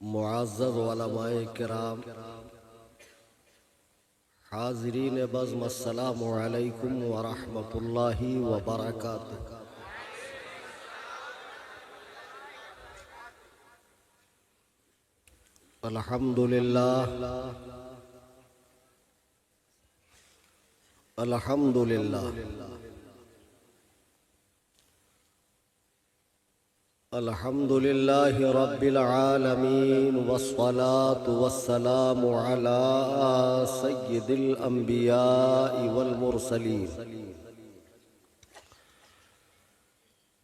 معزز علماء کرام، حاضرین بزم، السلام علیکم ورحمۃ اللہ وبرکاتہ۔ الحمدللہ الحمدللہ الحمدللہ رب العالمین، والصلاة والسلام علی سید الانبیاء والمرسلین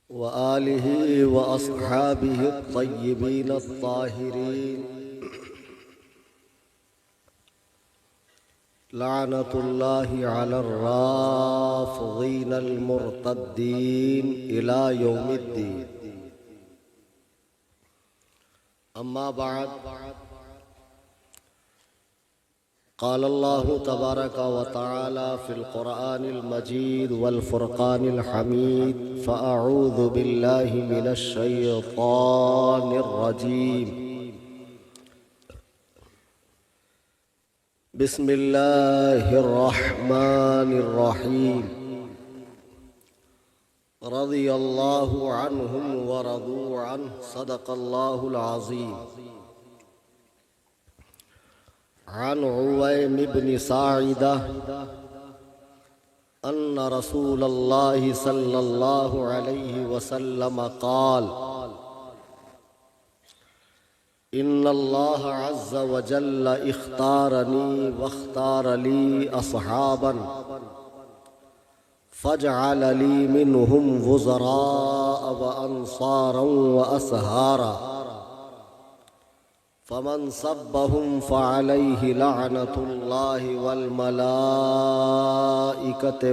وآلہ واصحابہ الطیبین الطاہرین، لعنت اللہ علی الرافضین المرتدین الی یوم الدین۔ اما بعد، قال اللہ تبارک و تعالی فی القرآن المجید والفرقان الحمید، فاعوذ باللہ من الشیطان الرجیم، بسم اللہ الرحمن الرحیم، رضی اللہ عنہم ورضوا عنہ، صدق اللہ العظیم۔ عن عویم بن ساعدہ ان رسول اللہ صلی اللہ علیہ وسلم قال: ان اللہ عز وجل اختارنی واختار لی اصحابا فجعل لی منہم وزراء وانصارا واسہارا، فمن سبهم فعلیہ لعنۃ اللہ والملائکۃ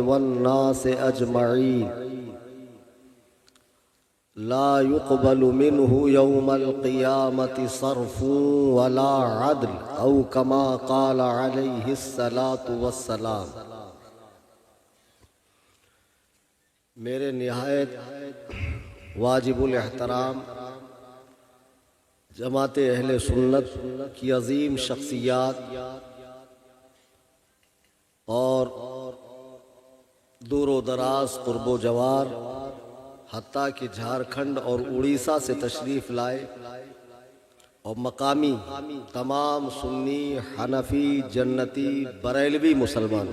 والناس اجمعین، لا يقبل منه يوم القيامة صرف ولا عدل، او كما قال عليه الصلاة والسلام۔ میرے نہایت واجب الاحترام جماعت اہل سنت کی عظیم شخصیات اور دور و دراز، قرب و جوار، حتیٰ کہ جھارکھنڈ اور اڑیسہ سے تشریف لائے، اور مقامی تمام سنی، حنفی، جنتی، بریلوی مسلمان،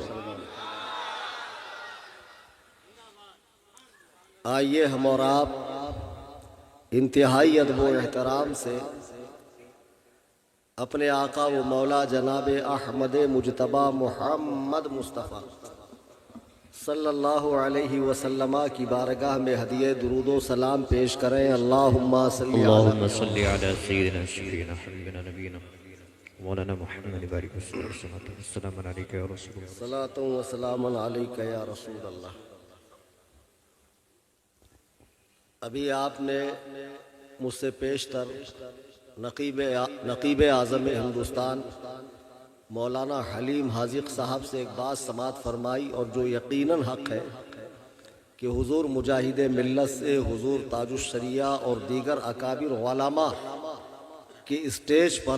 آئیے ہم اور آپ انتہائی ادب و احترام سے اپنے آقا و مولا جناب احمد مجتبی محمد مصطفیٰ صلی اللہ علیہ وسلم کی بارگاہ میں ہدیہ درود و سلام پیش کریں۔ اللہم صلی علی سیدنا شفیعنا حبیبنا نبینا مولانا محمد بارک وسلم، السلام علیکہ یا رسول اللہ، صلاۃ و سلام علیکہ یا رسول اللہ۔ ابھی آپ نے مجھ سے پیشتر نقیب اعظم ہندوستان مولانا حلیم حاذق صاحب سے ایک بات سماعت فرمائی، اور جو یقیناً حق ہے کہ حضور مجاہد ملت سے، حضور تاج الشریعہ اور دیگر اکابر علماء کے اسٹیج پر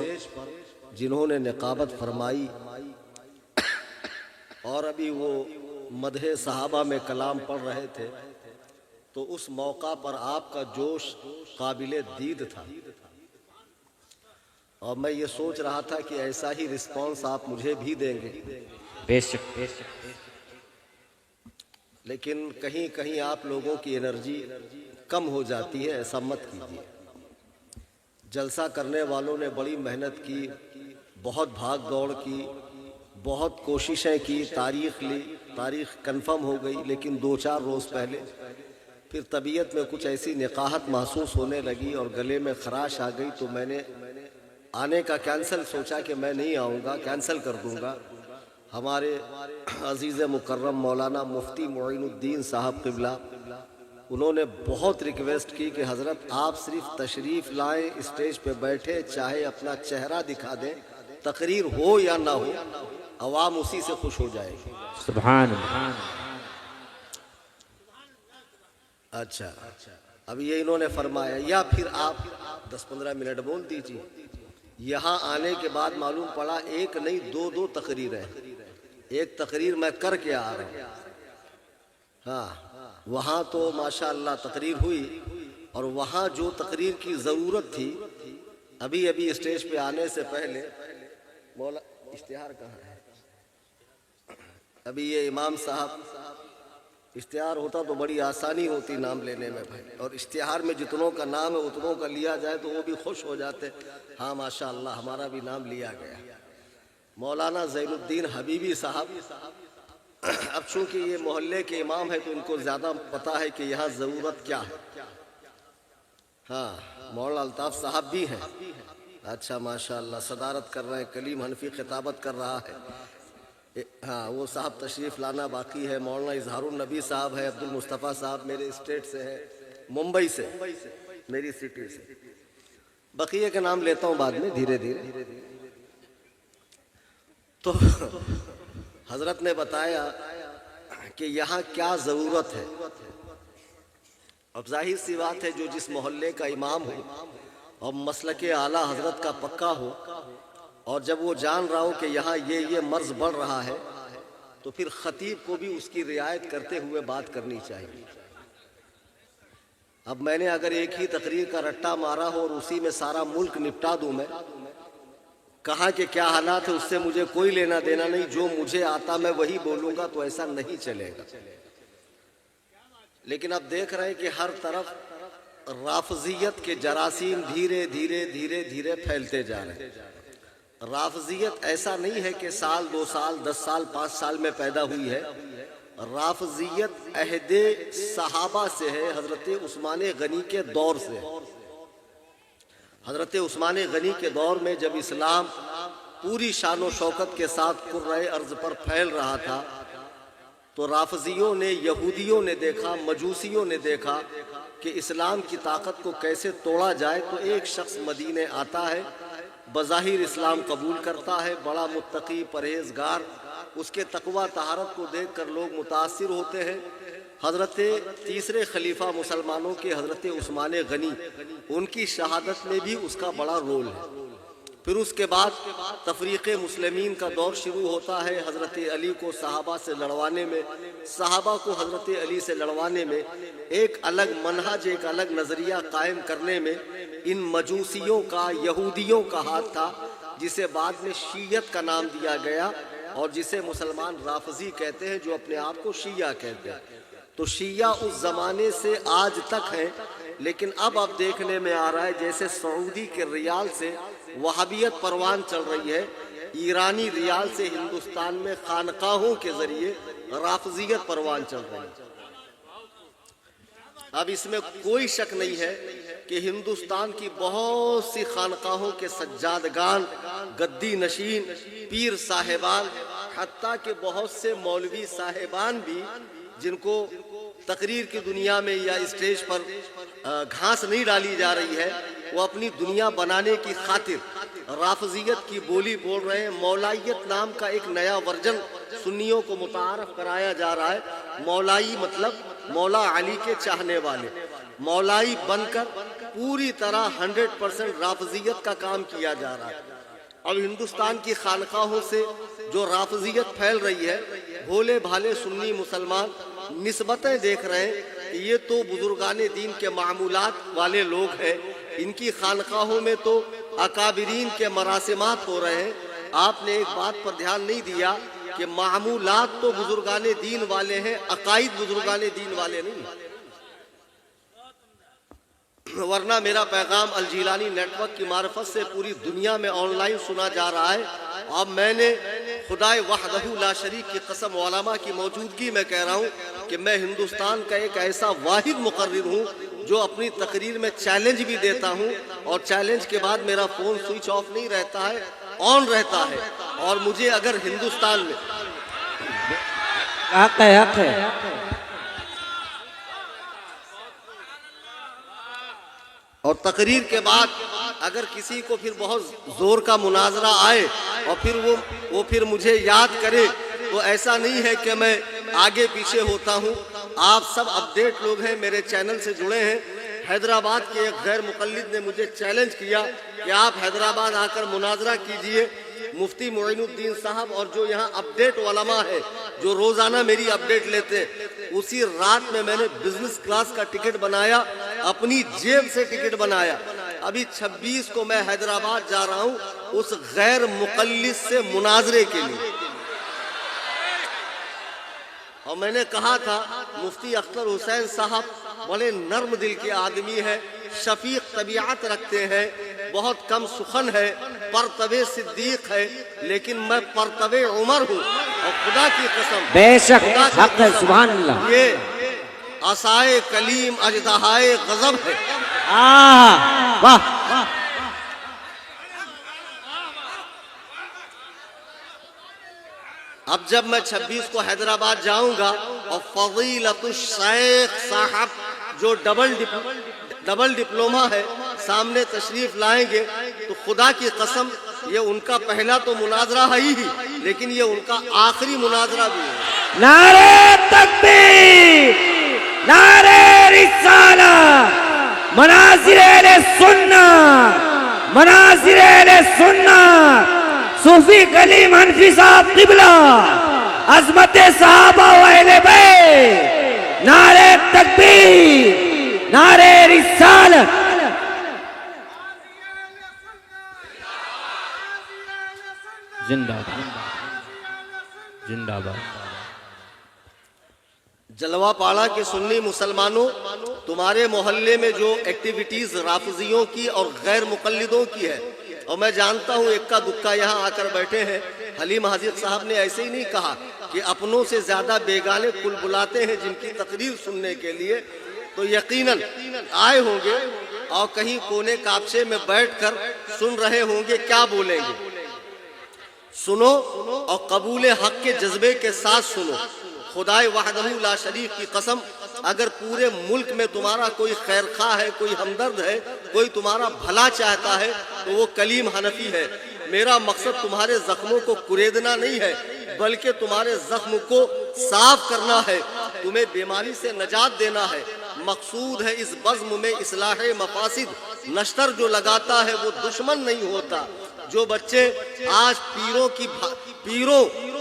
جنہوں نے نقابت فرمائی، اور ابھی وہ مدح صحابہ میں کلام پڑھ رہے تھے، تو اس موقع پر آپ کا جوش قابل دید تھا، اور میں یہ سوچ رہا تھا کہ ایسا ہی رسپانس آپ مجھے بھی دیں گے، بے شک۔ لیکن کہیں کہیں آپ لوگوں کی انرجی کم ہو جاتی ہے، ایسا مت کیجیے۔ جلسہ کرنے والوں نے بڑی محنت کی، بہت بھاگ دوڑ کی، بہت کوششیں کی، تاریخ لی، تاریخ کنفرم ہو گئی، لیکن 2-4 روز پہلے پھر طبیعت میں کچھ ایسی نقاہت محسوس ہونے لگی اور گلے میں خراش آ گئی، تو میں نے آنے کا سوچا کہ میں نہیں آؤں گا، کینسل کر دوں گا۔ ہمارے عزیز مکرم مولانا مفتی معین الدین صاحب قبلہ، انہوں نے بہت ریکویسٹ کی کہ حضرت آپ صرف تشریف لائیں، اسٹیج پہ بیٹھے، چاہے اپنا چہرہ دکھا دیں، تقریر ہو یا نہ ہو، عوام اسی سے خوش ہو جائے گی۔ سبحان اللہ۔ اچھا، اب یہ انہوں نے فرمایا، یا پھر آپ 10-15 منٹ بول دیجیے۔ یہاں آنے کے بعد معلوم پڑا ایک نہیں دو تقریریں، ایک تقریر میں کر کے آ رہا ہوں۔ ہاں وہاں تو ماشاءاللہ تقریر ہوئی، اور وہاں جو تقریر کی ضرورت تھی، ابھی اسٹیج پہ آنے سے پہلے مولا اشتہار کہاں ہے؟ ابھی یہ امام صاحب، اشتہار ہوتا تو بڑی آسانی ہوتی نام لینے میں بھائی، اور اشتہار میں جتنوں کا نام ہے اتنوں کا لیا جائے تو وہ بھی خوش ہو جاتے، ہاں ماشاءاللہ ہمارا بھی نام لیا گیا۔ مولانا زین الدین حبیبی صاحب، اب چونکہ یہ محلے کے امام ہے تو ان کو زیادہ پتا ہے کہ یہاں ضرورت کیا ہے۔ ہاں مولانا الطاف صاحب بھی ہیں، اچھا ماشاءاللہ صدارت کر رہے ہیں، کلیم حنفی خطابت کر رہا ہے۔ ہاں وہ صاحب تشریف لانا باقی ہے۔ مولانا اظہار النبی صاحب ہے، عبد المصطفیٰ صاحب میرے اسٹیٹ سے ہیں، ممبئی سے، میری سٹی سے۔ بقیہ کے نام لیتا ہوں بعد میں دھیرے دھیرے۔ تو حضرت نے بتایا کہ یہاں کیا ضرورت ہے۔ اب ظاہر سی بات ہے جو جس محلے کا امام ہو اور مسلک اعلیٰ حضرت کا پکا ہو، اور جب وہ جان رہا ہو کہ یہاں یہ مرض بڑھ رہا ہے، تو پھر خطیب کو بھی اس کی رعایت کرتے ہوئے بات کرنی چاہیے۔ اب میں نے اگر ایک ہی تقریر کا رٹا مارا ہو اور اسی میں سارا ملک نپٹا دوں، میں کہا کہ کیا حالات ہے اس سے مجھے کوئی لینا دینا نہیں، جو مجھے آتا میں وہی بولوں گا، تو ایسا نہیں چلے گا۔ لیکن اب دیکھ رہے ہیں کہ ہر طرف رافضیت کے جراثیم دھیرے دھیرے پھیلتے جا رہے ہیں۔ رافضیت ایسا نہیں ہے کہ سال 2 سال 10 سال 5 سال میں پیدا ہوئی ہے، رافضیت عہد صحابہ سے ہے، حضرت عثمان غنی کے دور سے۔ حضرت عثمان غنی کے دور میں جب اسلام پوری شان و شوکت کے ساتھ کرۂ ارض پر پھیل رہا تھا، تو رافضیوں نے، یہودیوں نے دیکھا، مجوسیوں نے دیکھا کہ اسلام کی طاقت کو کیسے توڑا جائے۔ تو ایک شخص مدینے آتا ہے، بظاہر اسلام قبول کرتا ہے، بڑا متقی پرہیزگار، اس کے تقوی طہارت کو دیکھ کر لوگ متاثر ہوتے ہیں۔ حضرت تیسرے خلیفہ مسلمانوں کے حضرت عثمان غنی، ان کی شہادت میں بھی اس کا بڑا رول ہے۔ پھر اس کے بعد تفریق مسلمین کا دور شروع ہوتا ہے، حضرت علی کو صحابہ سے لڑوانے میں، صحابہ کو حضرت علی سے لڑوانے میں، ایک الگ منہج، ایک الگ نظریہ قائم کرنے میں ان مجوسیوں کا، یہودیوں کا ہاتھ تھا، جسے بعد میں شیعت کا نام دیا گیا، اور جسے مسلمان رافضی کہتے ہیں، جو اپنے آپ کو شیعہ کہتے ہیں۔ تو شیعہ اس زمانے سے آج تک ہیں، لیکن اب دیکھنے میں آ رہا ہے جیسے سعودی کے ریال سے وہابیت پروان چل رہی ہے، ایرانی ریال سے ہندوستان میں خانقاہوں کے ذریعے رافضیت پروان چل رہی ہے۔ اب اس میں کوئی شک نہیں ہے کہ ہندوستان کی بہت سی خانقاہوں کے سجادگان، گدی نشین، پیر صاحبان، حتیٰ کہ بہت سے مولوی صاحبان بھی، جن کو تقریر کی دنیا میں یا اسٹیج پر گھاس نہیں ڈالی جا رہی ہے، وہ اپنی دنیا بنانے کی خاطر رافضیت کی بولی بول رہے ہیں۔ مولائیت نام کا ایک نیا ورژن سنیوں کو متعارف کرایا جا رہا ہے۔ مولائی مطلب مولا علی کے چاہنے والے، مولائی بن کر پوری طرح 100% رافضیت کا کام کیا جا رہا ہے۔ اب ہندوستان کی خانقاہوں سے جو رافضیت پھیل رہی ہے، بھولے بھالے سنی مسلمان نسبتیں دیکھ رہے ہیں کہ یہ تو بزرگان دین کے معمولات والے لوگ ہیں، ان کی خانقاہوں میں تو اکابرین کے مراسمات ہو رہے ہیں۔ آپ نے ایک بات پر دھیان نہیں دیا کہ معمولات تو بزرگان دین والے ہیں، عقائد بزرگان دین والے نہیں ہیں۔ ورنہ میرا پیغام الجیلانی نیٹ ورک کی معرفت سے پوری دنیا میں آن لائن سنا جا رہا ہے۔ اب میں نے خدائے وحدہ لا شریک کی قسم، علماء کی موجودگی میں کہہ رہا ہوں کہ میں ہندوستان کا ایک ایسا واحد مقرر ہوں جو اپنی تقریر میں چیلنج بھی دیتا ہوں، اور چیلنج کے بعد میرا فون سوئچ آف نہیں رہتا ہے، آن رہتا ہے۔ اور مجھے اگر ہندوستان میں حق ہے اور تقریر کے بعد اگر کسی کو پھر بہت زور کا مناظرہ آئے اور پھر مجھے یاد کرے، تو ایسا نہیں ہے کہ میں آگے پیچھے ہوتا ہوں۔ آپ سب اپڈیٹ لوگ ہیں، میرے چینل سے جڑے ہیں، حیدرآباد کے ایک غیر مقلد نے مجھے چیلنج کیا کہ آپ حیدرآباد آ کر مناظرہ کیجئے مفتی معین الدین صاحب اور جو یہاں اپڈیٹ علماء ہے جو روزانہ میری اپڈیٹ لیتے ہیں. اسی رات میں نے بزنس کلاس کا ٹکٹ بنایا, اپنی جیب سے ٹکٹ بنایا. ابھی 26 کو میں حیدرآباد جا رہا ہوں اس غیر مقلد سے مناظرے کے لیے. اور میں نے کہا تھا مفتی اختر حسین صاحب بڑے نرم دل کے آدمی ہیں, شفیق طبیعت رکھتے ہیں, بہت کم سخن ہے, پرتو صدیق ہے, لیکن میں پرتو عمر ہوں. اور خدا کی قسم بے شک حق ہے, سبحان اللہ. یہ عصائے کلیم اژدہائے غضب ہے. واہ. اب جب میں 26 کو حیدرآباد جاؤں گا اور فضیلت الشیخ صاحب جو ڈبل ڈپلوما ہے سامنے تشریف لائیں گے تو خدا کی قسم یہ ان کا پہلا تو مناظرہ ہے ہی, لیکن یہ ان کا آخری مناظرہ بھی ہے. نعرہ تکبیر, نعرہ رسالت, مناظر اہل سنت, مناظر اہل سنت, صوفی کلیم حنفی صاحب قبلہ, عظمت صحابہ و اہل بیت, نعرہ تکبیر, نعرہ رسالت. زندہ باد, زندہ باد. جلوہ پاڑا کے سنی مسلمانوں, تمہارے محلے میں جو ایکٹیویٹیز رافضیوں کی اور غیر مقلدوں کی ہے, اور میں جانتا ہوں اکا دکا یہاں آ کر بیٹھے ہیں, حلیم حاضر صاحب نے ایسے ہی نہیں کہا کہ اپنوں سے زیادہ بیگانے کل بلاتے ہیں جن کی تقریر سننے کے لیے, تو یقیناً آئے ہوں گے اور کہیں کونے کاپچے میں بیٹھ کر سن رہے ہوں گے کیا بولیں گے. سنو اور قبول حق کے جذبے کے ساتھ سنو. خدائے وحدہ لا شریک کی قسم, اگر پورے ملک میں تمہارا کوئی خیر خواہ ہے, کوئی ہمدرد ہے, کوئی تمہارا بھلا چاہتا ہے تو وہ کلیم حنفی ہے. میرا مقصد تمہارے زخموں کو کریدنا نہیں ہے بلکہ تمہارے زخم کو صاف کرنا ہے, تمہیں بیماری سے نجات دینا ہے. مقصود ہے اس بزم میں اصلاح مفاسد, نشتر جو لگاتا ہے وہ دشمن نہیں ہوتا. جو بچے آج پیروں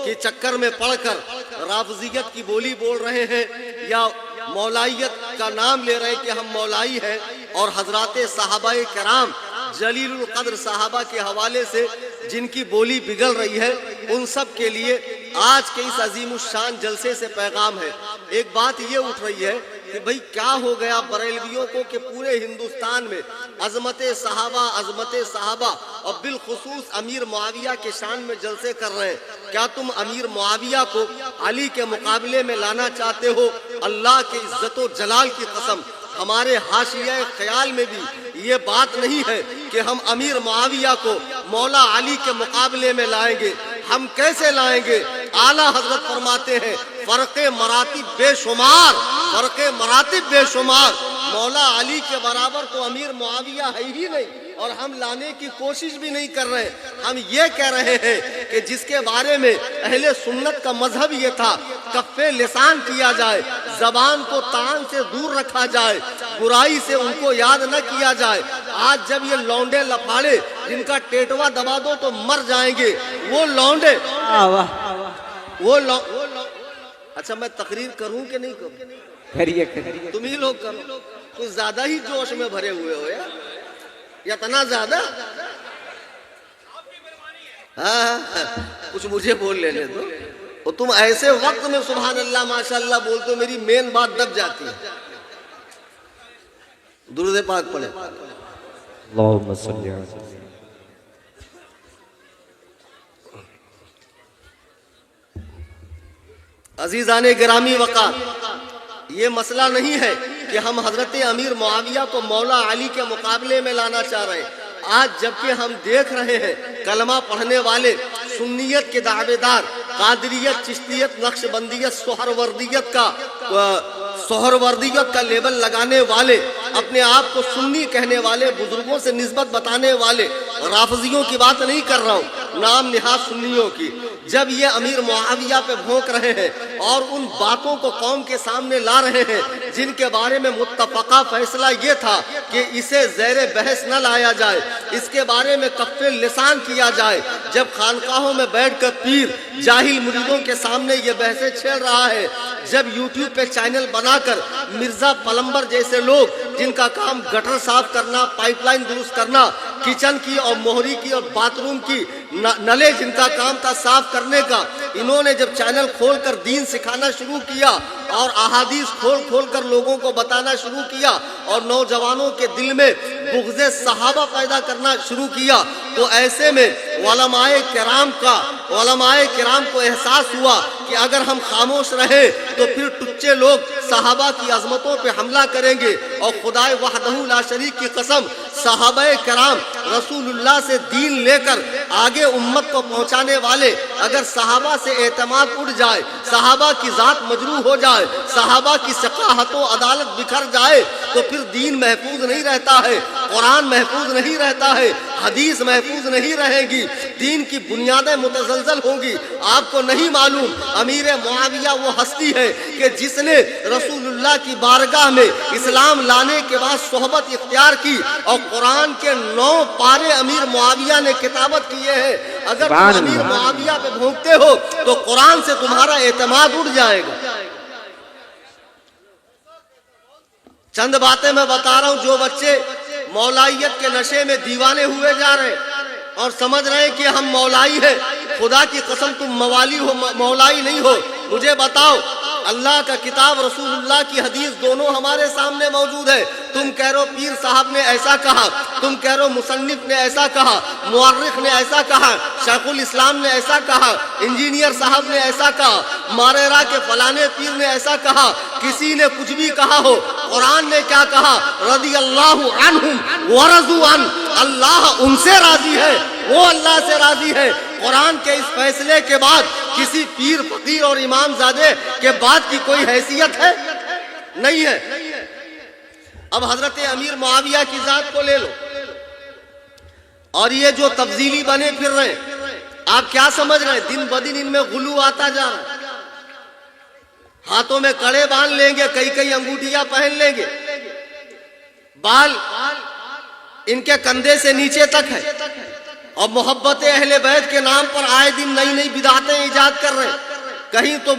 کے چکر میں پڑھ کر رافضیت کی بولی بول رہے ہیں یا مولائیت کا نام لے رہے ہیں کہ ہم مولائی ہیں, اور حضرات صحابہ کرام جلیل القدر صحابہ کے حوالے سے جن کی بولی بگڑ رہی ہے, ان سب کے لیے آج کے اس عظیم الشان جلسے سے پیغام ہے. ایک بات یہ اٹھ رہی ہے کہ بھئی کیا ہو گیا بریلویوں کو کہ پورے ہندوستان میں عظمت صحابہ اور بالخصوص امیر معاویہ کے شان میں جلسے کر رہے ہیں. کیا تم امیر معاویہ کو علی کے مقابلے میں لانا چاہتے ہو؟ اللہ کے عزت و جلال کی قسم ہمارے حاشیہ خیال میں بھی یہ بات نہیں ہے کہ ہم امیر معاویہ کو مولا علی کے مقابلے میں لائیں گے. ہم کیسے لائیں گے؟ اعلیٰ حضرت فرماتے ہیں فرق مراتب بے شمار, فرق مراتب بے شمار. مولا علی کے برابر تو امیر معاویہ ہے ہی نہیں, اور ہم لانے کی کوشش بھی نہیں کر رہے. ہم یہ کہہ رہے ہیں کہ جس کے بارے میں اہل سنت کا مذہب یہ تھا کف لسان کیا جائے, زبان کو طعن سے دور رکھا جائے, برائی سے ان کو یاد نہ کیا جائے. آج جب یہ لونڈے لپاڑے جن کا ٹیٹوا دبا دو تو مر جائیں گے, وہ لونڈے اچھا میں تقریر کروں کہ نہیں کروں؟ کریے. تم ہی لوگ کرو, کچھ زیادہ ہی جوش میں بھرے ہوئے ہو یار, یا اتنا زیادہ. ہاں کچھ مجھے بول لینے دو. اور تم ایسے وقت میں سبحان اللہ ماشاءاللہ بولتے ہو میری مین بات دب جاتی ہے. درود پاک پڑھیں. اللہم صلی علی عزیزان گرامی وقار, یہ مسئلہ نہیں ہے کہ ہم حضرت امیر معاویہ کو مولا علی کے مقابلے میں لانا چاہ رہے ہیں. آج جبکہ ہم دیکھ رہے ہیں کلمہ پڑھنے والے سنیت کے دعوے دار, قادریت, چشتیت, نقشبندیت, سہروردیت کا لیبل لگانے والے, اپنے آپ کو سنی کہنے والے, بزرگوں سے نسبت بتانے والے, رافضیوں کی بات نہیں کر رہا ہوں, نام نہاد سنیوں کی، جب یہ امیر معاویہ پہ بھونک رہے ہیں اور ان باتوں کو قوم کے سامنے لا رہے ہیں جن کے بارے میں متفقہ فیصلہ یہ تھا کہ اسے زیر بحث نہ لایا جائے، اس کے بارے میں کف لسان کیا جائے، جب خانقاہوں میں بیٹھ کر پیر جاہل مریدوں کے سامنے یہ بحثیں چھیڑ رہا ہے، جب یوٹیوب پہ چینل بنا کر مرزا پلمبر جیسے لوگ جن کا کام گٹر صاف کرنا، پائپ لائن درست کرنا، کچن کی اور موہری کی اور باتھ روم کی نلے جن کا کام تھا صاف کرنے کا، انہوں نے جب چینل کھول کر دین سکھانا شروع کیا اور احادیث کھول کھول کر لوگوں کو بتانا شروع کیا اور نوجوانوں کے دل میں بغض صحابہ پیدا کرنا شروع کیا، تو ایسے میں علماء کرام کو احساس ہوا کہ اگر ہم خاموش رہیں تو پھر ٹچے لوگ صحابہ کی عظمتوں پہ حملہ کریں گے، اور خدائے وحدہ لا شریک کی قسم صحابہ کرام رسول اللہ سے دین لے کر آگے امت کو پہنچانے والے، اگر صحابہ سے اعتماد اٹھ جائے، صحابہ کی ذات مجروح ہو جائے، صحابہ کی ثقافت و عدالت بکھر جائے تو پھر دین محفوظ نہیں رہتا ہے، قرآن محفوظ نہیں رہتا ہے، حدیث محفوظ نہیں رہے گی، دین کی بنیادیں متزلزل ہوں گی۔ آپ کو نہیں معلوم امیر معاویہ وہ ہستی ہے کہ جس نے رسول اللہ کی بارگاہ میں اسلام لانے کے بعد صحبت اختیار کی اور قرآن کے 9 پارے امیر معاویہ نے کتابت کیے ہیں۔ اگر تم امیر معاویہ پہ بھونکتے ہو تو قرآن سے تمہارا اعتماد اٹھ جائے گا۔ چند باتیں میں بتا رہا ہوں، جو بچے مولائیت کے نشے میں دیوانے ہوئے جا رہے اور سمجھ رہے ہیں کہ ہم مولائی ہیں، خدا کی قسم تم موالی ہو، مولائی نہیں ہو۔ مجھے بتاؤ، اللہ کا کتاب رسول اللہ کی حدیث دونوں ہمارے سامنے موجود ہے، تم کہہ رہو پیر صاحب نے ایسا کہا، تم کہہ رہو مصنف نے ایسا کہا، مورخ نے ایسا کہا، شیخ الاسلام نے ایسا کہا، انجینئر صاحب نے ایسا کہا، ماریرا کے فلانے پیر نے ایسا کہا، کسی نے کچھ بھی کہا ہو، قرآن نے کیا کہا؟ رضی اللہ عنہم ورضوا عنہ، اللہ ان سے راضی ہے، وہ اللہ سے راضی ہے۔ قرآن کے اس فیصلے کے بعد کسی پیر فقیر اور امام زادے کے بعد کی کوئی حیثیت ہے؟ نہیں ہے۔ اب حضرت امیر معاویہ کی ذات کو لے لو، اور یہ جو تفضیلی بنے پھر رہے ہیں، آپ کیا سمجھ رہے ہیں؟ دن بدن ان میں غلو آتا جا رہا ہے، ہاتھوں میں کڑے باندھ لیں گے، کئی انگوٹھیاں پہن لیں گے، بال ان کے کندھے سے نیچے تک ہے، اور محبت اہل بیت کے نام پر آئے دن نئی بدعتیں ایجاد کر رہے ہیں۔ کہیں تو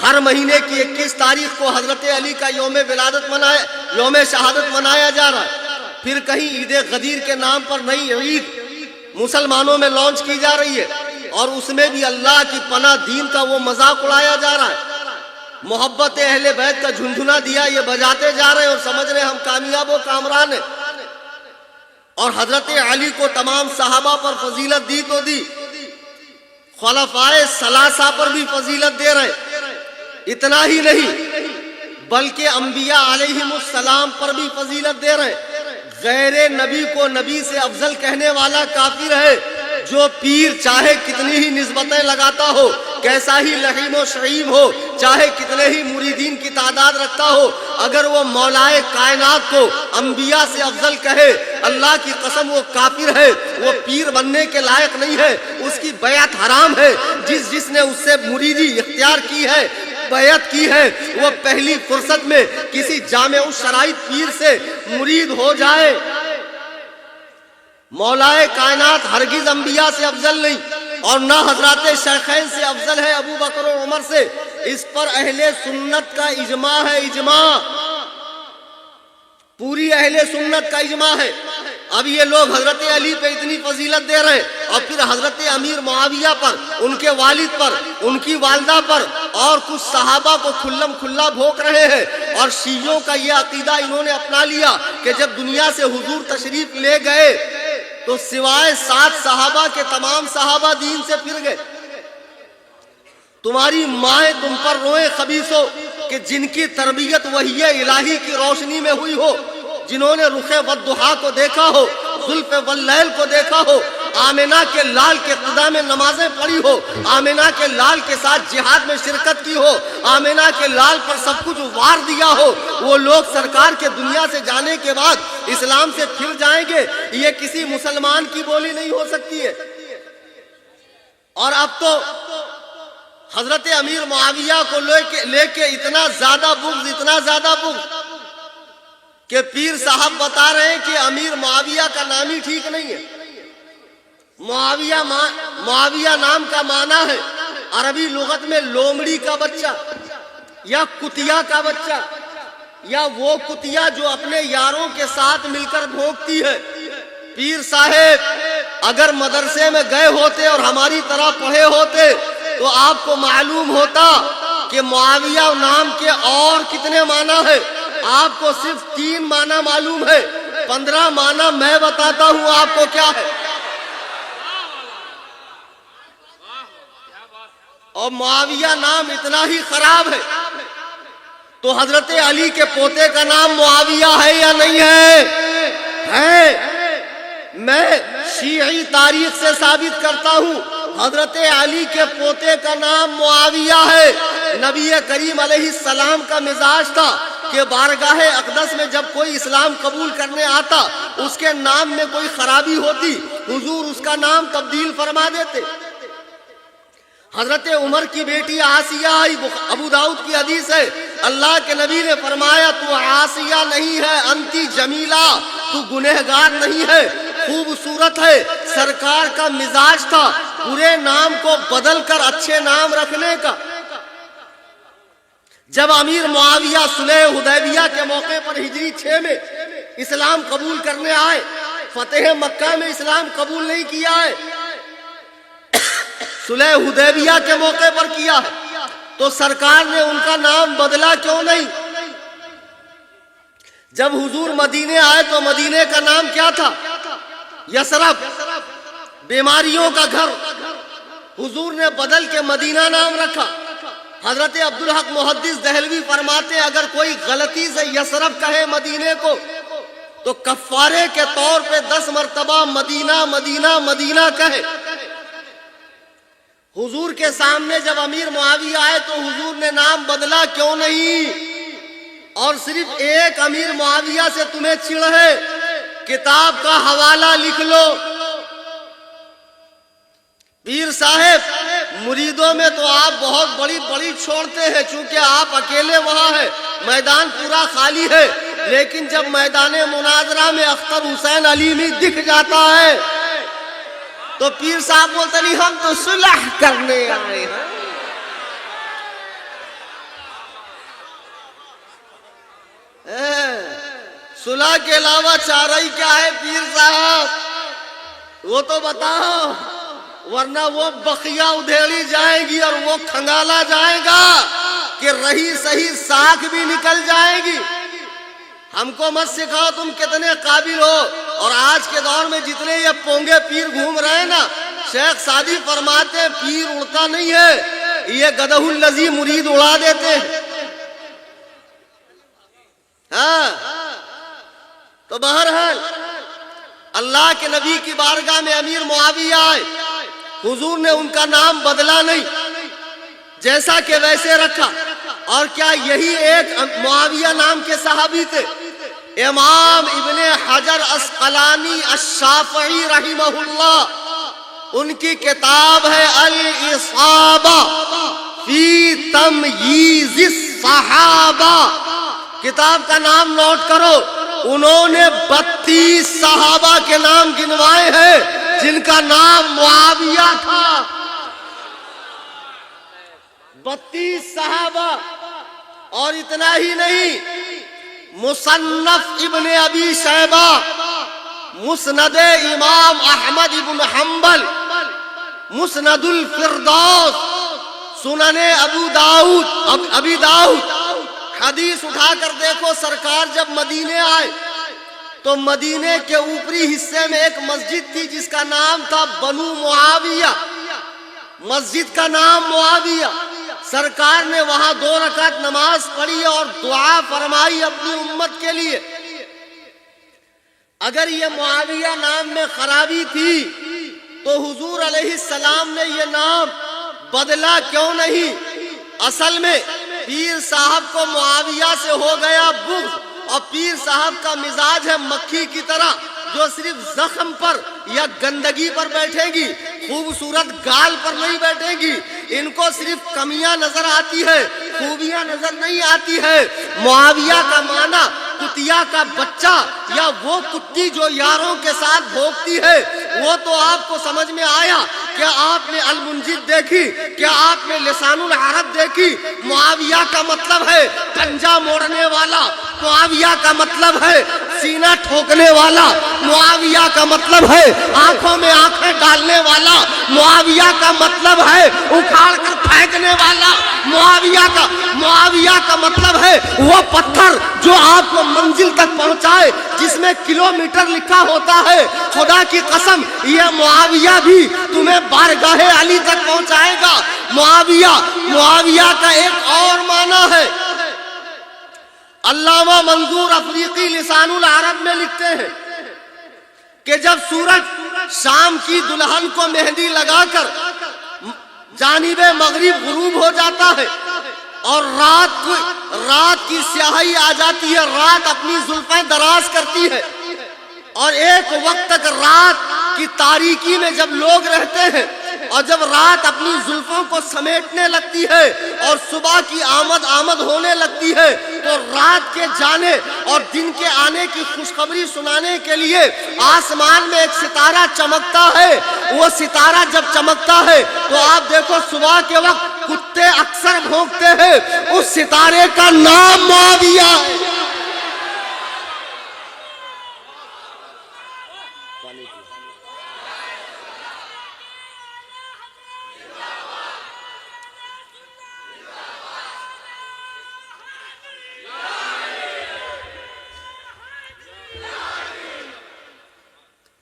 ہر مہینے کی 21 تاریخ کو حضرت علی کا یوم شہادت منایا جا رہا ہے، پھر کہیں عید غدیر کے نام پر نئی عید مسلمانوں میں لانچ کی جا رہی ہے، اور اس میں بھی اللہ کی پناہ دین کا وہ مذاق اڑایا جا رہا ہے۔ محبت اہل بیت کا جھنجھنا دیا یہ بجاتے جا رہے ہیں اور سمجھ رہے ہیں ہم کامیاب و کامران ہیں، اور حضرت علی کو تمام صحابہ پر فضیلت دی تو دی، خلفائے ثلاثہ پر بھی فضیلت دے رہے، اتنا ہی نہیں بلکہ انبیاء علیہم السلام پر بھی فضیلت دے رہے۔ غیر نبی کو نبی سے افضل کہنے والا کافر ہے، جو پیر چاہے کتنی ہی نسبتیں لگاتا ہو، کیسا ہی لحیم و شعیم ہو، چاہے کتنے ہی مریدین کی تعداد رکھتا ہو، اگر وہ مولائے کائنات کو انبیاء سے افضل کہے، اللہ کی قسم وہ کافر ہے، وہ پیر بننے کے لائق نہیں ہے، اس کی بیعت حرام ہے۔ جس نے اس سے مریدی اختیار کی ہے، بیعت کی ہے، وہ پہلی فرصت میں کسی جامع الشرائط پیر سے مرید ہو جائے۔ مولائے کائنات ہرگز انبیاء سے افضل نہیں، اور نہ حضرات شیخین سے افضل ہے ابو بکر و عمر سے، اس پر اہل سنت کا اجماع ہے، اجماع، پوری اہل سنت کا اجماع ہے۔ اب یہ لوگ حضرت علی پہ اتنی فضیلت دے رہے ہیں، اور پھر حضرت امیر معاویہ پر، ان کے والد پر، ان کی والدہ پر اور کچھ صحابہ کو کھلم کھلا بھوک رہے ہیں۔ اور شیعوں کا یہ عقیدہ انہوں نے اپنا لیا کہ جب دنیا سے حضور تشریف لے گئے تو سوائے 7 صحابہ کے تمام صحابہ دین سے پھر گئے۔ تمہاری مائیں تم پر روئیں خبیثو کہ جن کی تربیت وحی الہی کی روشنی میں ہوئی ہو، جنہوں نے رخ والضحیٰ کو دیکھا ہو، زلف واللیل کو دیکھا ہو، آمنہ کے لال کے قدام میں نمازیں پڑھی ہو، آمنہ کے لال کے ساتھ جہاد میں شرکت کی ہو، آمنہ کے لال پر سب کچھ وار دیا ہو، وہ لوگ سرکار کے دنیا سے جانے کے بعد اسلام سے پھر جائیں گے، یہ کسی مسلمان کی بولی نہیں ہو سکتی ہے۔ اور اب تو حضرت امیر معاویہ کو لے کے اتنا زیادہ بغض کہ پیر صاحب بتا رہے ہیں کہ امیر معاویہ کا نام ہی ٹھیک نہیں ہے۔ معاویہ نام کا معنی ہے عربی لغت میں لومڑی کا بچہ یا کتیا کا بچہ، یا وہ کتیا جو اپنے یاروں کے ساتھ مل کر بھونکتی ہے۔ پیر صاحب اگر مدرسے میں گئے ہوتے اور ہماری طرح پڑھے ہوتے تو آپ کو معلوم ہوتا کہ معاویہ نام کے اور کتنے معنی ہے۔ آپ کو صرف 3 معنی معلوم ہے، 15 معنی میں بتاتا ہوں آپ کو کیا ہے۔ اور معاویہ نام اتنا ہی خراب ہے تو حضرت علی کے پوتے کا نام معاویہ ہے یا نہیں ہے؟ میں شیعی تاریخ سے ثابت کرتا ہوں حضرت علی کے پوتے کا نام معاویہ ہے۔ نبی کریم علیہ السلام کا مزاج تھا کہ بارگاہ اقدس میں جب کوئی اسلام قبول کرنے آتا اس کے نام میں کوئی خرابی ہوتی حضور اس کا نام تبدیل فرما دیتے۔ حضرت عمر کی بیٹی آسیہ آئی، ابو داؤد کی حدیث ہے، اللہ کے نبی نے فرمایا تو آسیہ نہیں ہے، انتی جمیلہ، تو گنہگار نہیں ہے، خوبصورت ہے۔ سرکار کا مزاج تھا برے نام کو بدل کر اچھے نام رکھنے کا۔ جب امیر معاویہ صلح حدیبیہ کے موقع پر ہجری 6 میں اسلام قبول کرنے آئے، فتح مکہ میں اسلام قبول نہیں کیا ہے، صلح حدیبیہ کے موقع پر کیا ہے، تو سرکار نے ان کا نام بدلا کیوں نہیں؟ جب حضور مدینے آئے تو مدینے کا نام کیا تھا؟ یثرب، بیماریوں کا گھر۔ حضور نے بدل کے مدینہ نام رکھا۔ حضرت عبدالحق محدث دہلوی فرماتے ہیں اگر کوئی غلطی سے یثرب کہے مدینے کو تو کفارے کے طور پہ 10 مرتبہ مدینہ مدینہ مدینہ کہے۔ حضور کے سامنے جب امیر معاویہ آئے تو حضور نے نام بدلا کیوں نہیں؟ اور صرف ایک امیر معاویہ سے تمہیں چڑ ہے، کتاب کا حوالہ لکھ لو۔ پیر صاحب مریدوں میں تو آپ بہت بڑی چھوڑتے ہیں، چونکہ آپ اکیلے وہاں ہیں، میدان پورا خالی ہے، لیکن جب میدان مناظرہ میں اختر حسین علیمی دکھ جاتا ہے تو پیر صاحب بولتے نہیں ہم تو صلح کرنے آئے ہیں۔ صلح کے علاوہ چارہ کیا ہے پیر صاحب؟ وہ تو بتاؤ، ورنہ وہ بخیا ادھیڑی جائے گی اور وہ کھنگالا جائے گا کہ رہی صحیح ساکھ بھی نکل جائے گی۔ ہم کو مت سکھاؤ تم کتنے قابل ہو۔ اور آج کے دور میں جتنے یہ پونگے پیر گھوم رہے ہیں نا، شیخ سعدی فرماتے ہیں پیر اڑتا نہیں ہے، یہ گدہ الذی مرید اڑا دیتے ہیں۔ ہاں تو بہرحال اللہ کے نبی کی بارگاہ میں امیر معاویہ آئے، حضور نے ان کا نام بدلا نہیں، جیسا کہ ویسے رکھا۔ اور کیا یہی ایک معاویہ نام کے صحابی تھے؟ امام ابن حجر اسقلانی الشافعی رحمہ اللہ، ان کی کتاب ہے الاصابہ فی تمییز الصحابہ، کتاب کا نام نوٹ کرو۔ انہوں نے 32 صحابہ کے نام گنوائے ہیں جن کا نام معاویہ تھا۔ 32 صحابہ، اور اتنا ہی نہیں، مصنف ابن ابی شیبہ، مسند امام احمد ابن حنبل، مسند الفردوس، سنن ابی داؤد، حدیث اٹھا کر دیکھو۔ سرکار جب مدینے آئے تو مدینے کے اوپری حصے میں ایک مسجد تھی جس کا نام تھا بنو معاویہ، مسجد کا نام معاویہ۔ سرکار نے وہاں 2 رکعت نماز پڑھی اور دعا فرمائی اپنی امت کے لیے۔ اگر یہ معاویہ نام میں خرابی تھی تو حضور علیہ السلام نے یہ نام بدلا کیوں نہیں؟ اصل میں پیر صاحب کو معاویہ سے ہو گیا بغض، اور پیر صاحب کا مزاج ہے مکھی کی طرح، جو صرف زخم پر یا گندگی پر بیٹھیں گی، خوبصورت گال پر نہیں بیٹھیں گی. ان کو صرف کمیاں نظر آتی ہے، خوبیاں نظر نہیں آتی ہے. معاویہ کا معنی کتیا کا بچہ یا وہ کتی جو یاروں کے ساتھ بھوکتی ہے. وہ تو آپ کو سمجھ میں آیا. کیا آپ نے المنجد دیکھی؟ کیا آپ نے لسان العرب دیکھی؟ معاویہ کا مطلب ہے پنجہ موڑنے والا. معاویہ کا مطلب ہے سینہ ٹھوکنے والا. معاویہ کا مطلب ہے آنکھوں میں آنکھیں ڈالنے والا. معاویہ کا مطلب ہے اکھاڑ کر پھینکنے والا. معاویہ کا مطلب ہے وہ پتھر جو آپ کو منزل تک پہنچائے، جس میں کلومیٹر لکھا ہوتا ہے. خدا کی قسم یہ معاویہ بھی تمہیں بارگاہ علی تک پہنچائے گا. معاویہ کا ایک اور معنی ہے، علامہ منظور افریقی لسان العرب میں لکھتے ہیں کہ جب سورج شام کی دلہن کو مہندی لگا کر جانب مغرب غروب ہو جاتا ہے اور رات کی سیاہی آ جاتی ہے، رات اپنی زلفیں دراز کرتی ہے اور ایک وقت تک رات کی تاریکی میں جب لوگ رہتے ہیں اور جب رات اپنی زلفوں کو سمیٹنے لگتی ہے اور صبح کی آمد ہونے لگتی ہے، تو رات کے جانے اور دن کے آنے کی خوشخبری سنانے کے لیے آسمان میں ایک ستارہ چمکتا ہے. وہ ستارہ جب چمکتا ہے تو آپ دیکھو صبح کے وقت کتے اکثر بھونکتے ہیں. اس ستارے کا نام معاویہ ہے.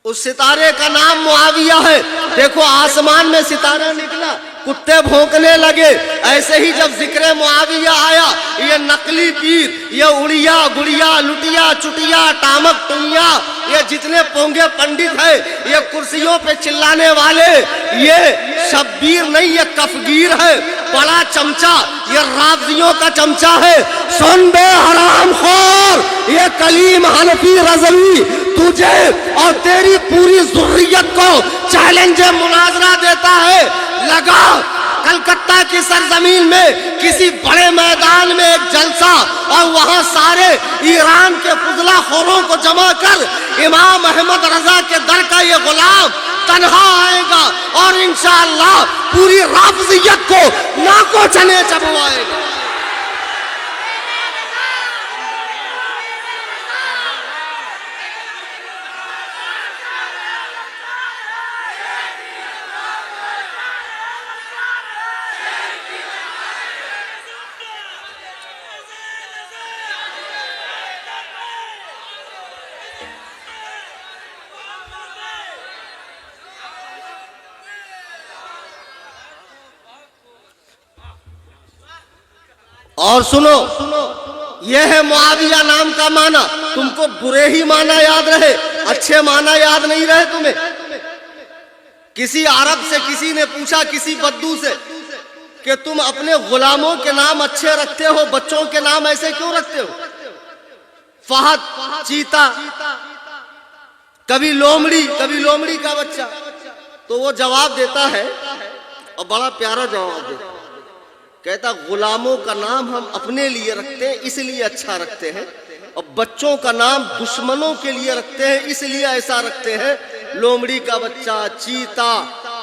اس ستارے کا نام معاویہ ہے. دیکھو آسمان میں ستارہ نکلا، کتے بھونکنے لگے. ایسے ہی جب ذکر معاویہ آیا، یہ نقلی پیر، یہ اڑیا گڑیا لٹیا چٹیا ٹامک ٹنیا، یہ جتنے پونگے پنڈت ہیں، یہ کرسیوں پہ چلانے والے، یہ شبیر نہیں، یہ کفگیر ہے. بڑا چمچہ یہ رافضیوں کا چمچہ ہے. سن بے حرام خور، یہ کلیم حنفی رضوی تجھے اور تیری پوری ذریت کو چیلنج مناظرہ دیتا ہے. لگا کلکتہ کی سرزمین میں کسی بڑے میدان میں ایک جلسہ اور وہاں سارے ایران کے فضلہ خوروں کو جمع کر امام احمد رضا کے در کا یہ غلام تنہا آئے گا اور انشاءاللہ پوری رافضیت کو ناکو چنے چبوائے گا. اور سنو، یہ ہے معاویہ نام کا معنی. تم کو برے ہی معنی یاد رہے، اچھے معنی یاد نہیں رہے تمہیں. کسی عرب سے کسی نے پوچھا، کسی بدو سے، کہ تم اپنے غلاموں کے نام اچھے رکھتے ہو، بچوں کے نام ایسے کیوں رکھتے ہو؟ فہد، چیتا، کبھی لومڑی کا بچہ. تو وہ جواب دیتا ہے اور بڑا پیارا جواب دیتا ہے. کہتا غلاموں کا نام ہم اپنے لیے رکھتے ہیں اس لیے اچھا رکھتے ہیں، اور بچوں کا نام دشمنوں کے لیے رکھتے ہیں اس لیے ایسا رکھتے ہیں. لومڑی کا بچہ، چیتا،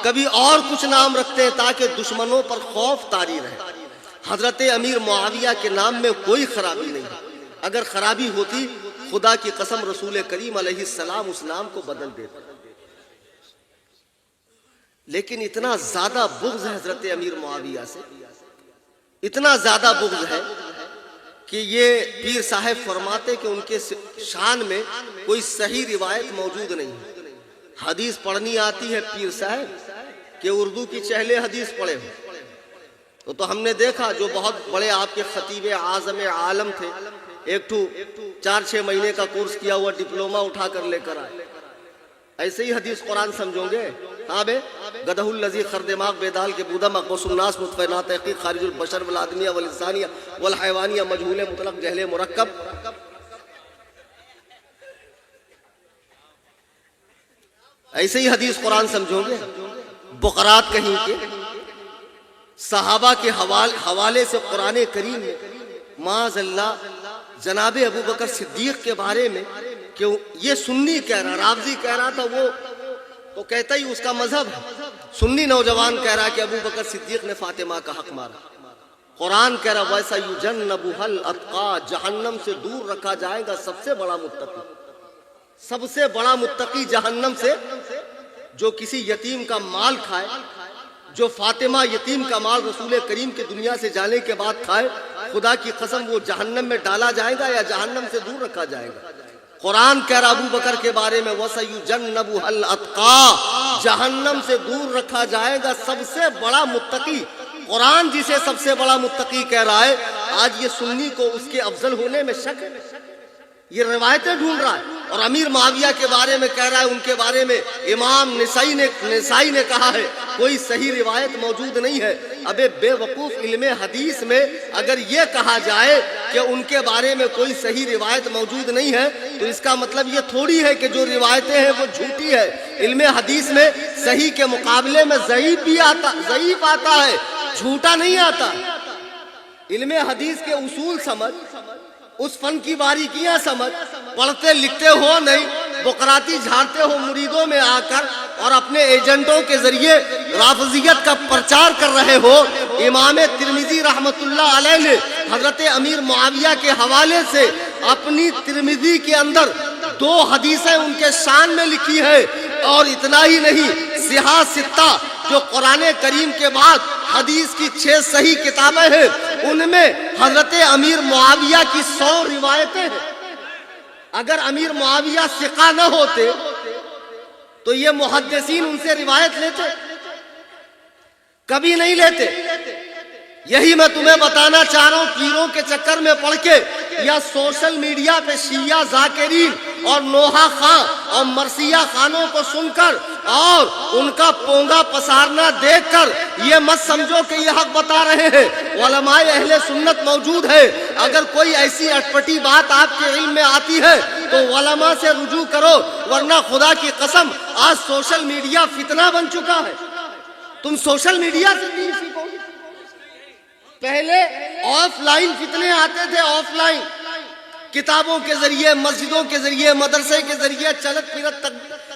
کبھی اور کچھ نام رکھتے ہیں تاکہ دشمنوں پر خوف طاری رہے. حضرت امیر معاویہ کے نام میں کوئی خرابی نہیں ہے. اگر خرابی ہوتی خدا کی قسم رسول کریم علیہ السلام اس نام کو بدل دیتے. لیکن اتنا زیادہ بغض ہے حضرت امیر معاویہ سے، اتنا زیادہ بغض ہے کہ یہ پیر صاحب فرماتے کہ ان کے شان میں کوئی صحیح روایت موجود نہیں ہے. حدیث پڑھنی آتی ہے پیر صاحب کہ اردو کی چہلے حدیث پڑھے ہو. تو ہم نے دیکھا جو بہت بڑے آپ کے خطیب اعظم عالم تھے، ایک 4-6 مہینے کا کورس کیا ہوا ڈپلوما اٹھا کر لے کر آئے. ایسے ہی حدیث قرآن سمجھو گے؟ ہاں بے گدہ الذی خردماغ بیدال کے بودہ مقبوس الناس مطفع نا تحقیق خارج البشر والآدمیہ والانسانیہ والحیوانیہ مجہول مطلق جہل مرکب. ایسے ہی حدیث قرآن سمجھو گے؟ بقرات کہیں کے صحابہ کے حوالے سے قرآن کریم میں معاذ اللہ جناب ابو بکر صدیق کے بارے میں کہ یہ سنی کہہ رہا، رافضی کہہ رہا تھا، وہ تو کہتا ہی اس کا مذہب ہے، سنی نوجوان کہہ رہا کہ ابو بکر صدیق نے فاطمہ کا حق مارا، قرآن کہہ رہا ویسا یجنبھا الاتقی، جہنم سے دور رکھا جائے گا سب سے بڑا متقی، سب سے بڑا متقی جہنم سے، جو کسی یتیم کا مال کھائے، جو فاطمہ یتیم کا مال رسول کریم کے دنیا سے جانے کے بعد کھائے، خدا کی قسم وہ جہنم میں ڈالا جائے گا یا جہنم سے دور رکھا جائے گا۔ قرآن کہہ رہا ابو بکر کے بارے میں وَسَيُجَنَّبُهَا الْأَتْقَى، جہنم سے دور رکھا جائے گا سب سے بڑا متقی۔ قرآن جسے سب سے بڑا متقی کہہ رہا ہے، آج یہ سنی کو اس کے افضل ہونے میں شک ہے، یہ روایتیں ڈھونڈ رہا ہے، اور امیر معاویہ کے بارے میں کہہ رہا ہے، ان کے بارے میں امام نسائی نے کہا ہے کوئی صحیح روایت موجود نہیں ہے۔ ابے بے وقوف، علم حدیث میں اگر یہ کہا جائے کہ ان کے بارے میں کوئی صحیح روایت موجود نہیں ہے تو اس کا مطلب یہ تھوڑی ہے کہ جو روایتیں ہیں وہ جھوٹی ہے۔ علم حدیث میں صحیح کے مقابلے میں ضعیف آتا ہے، جھوٹا نہیں آتا۔ علم حدیث کے اصول سمجھ، اس فن کی باریکیاں سمجھ، پڑھتے لکھتے ہو نہیں، بقراتی جھاڑتے ہو مریدوں میں آ کر اور اپنے ایجنٹوں کے ذریعے رافضیت کا پرچار کر رہے ہو۔ امام ترمذی رحمت اللہ علیہ نے حضرت امیر معاویہ کے حوالے سے اپنی ترمذی کے اندر 2 حدیثیں ان کے شان میں لکھی ہے، اور اتنا ہی نہیں، صحاح ستہ جو قرآن کریم کے بعد حدیث کی 6 صحیح کتابیں ہیں، ان میں حضرت امیر معاویہ کی 100 روایتیں ہیں۔ اگر امیر معاویہ ثقہ نہ ہوتے تو یہ محدثین ان سے روایت لیتے؟ کبھی نہیں لیتے۔ یہی میں تمہیں بتانا چاہ رہا ہوں، پیروں کے چکر میں پڑھ کے یا سوشل میڈیا پہ شیعہ ذاکرین اور نوحہ خان اور مرثیہ خانوں کو سن کر اور ان کا پونگا پسارنا دیکھ کر یہ مت سمجھو کہ یہ حق بتا رہے ہیں۔ علماء اہل سنت موجود ہے، اگر کوئی ایسی اٹپٹی بات آپ کے علم میں آتی ہے تو علماء سے رجوع کرو، ورنہ خدا کی قسم آج سوشل میڈیا فتنہ بن چکا ہے۔ تم سوشل میڈیا سے دین سیکھو گے۔ پہلے آف لائن فتنے آتے تھے، آف لائن کتابوں کے ذریعے، مسجدوں کے ذریعے، مدرسے کے ذریعے چلت پھرت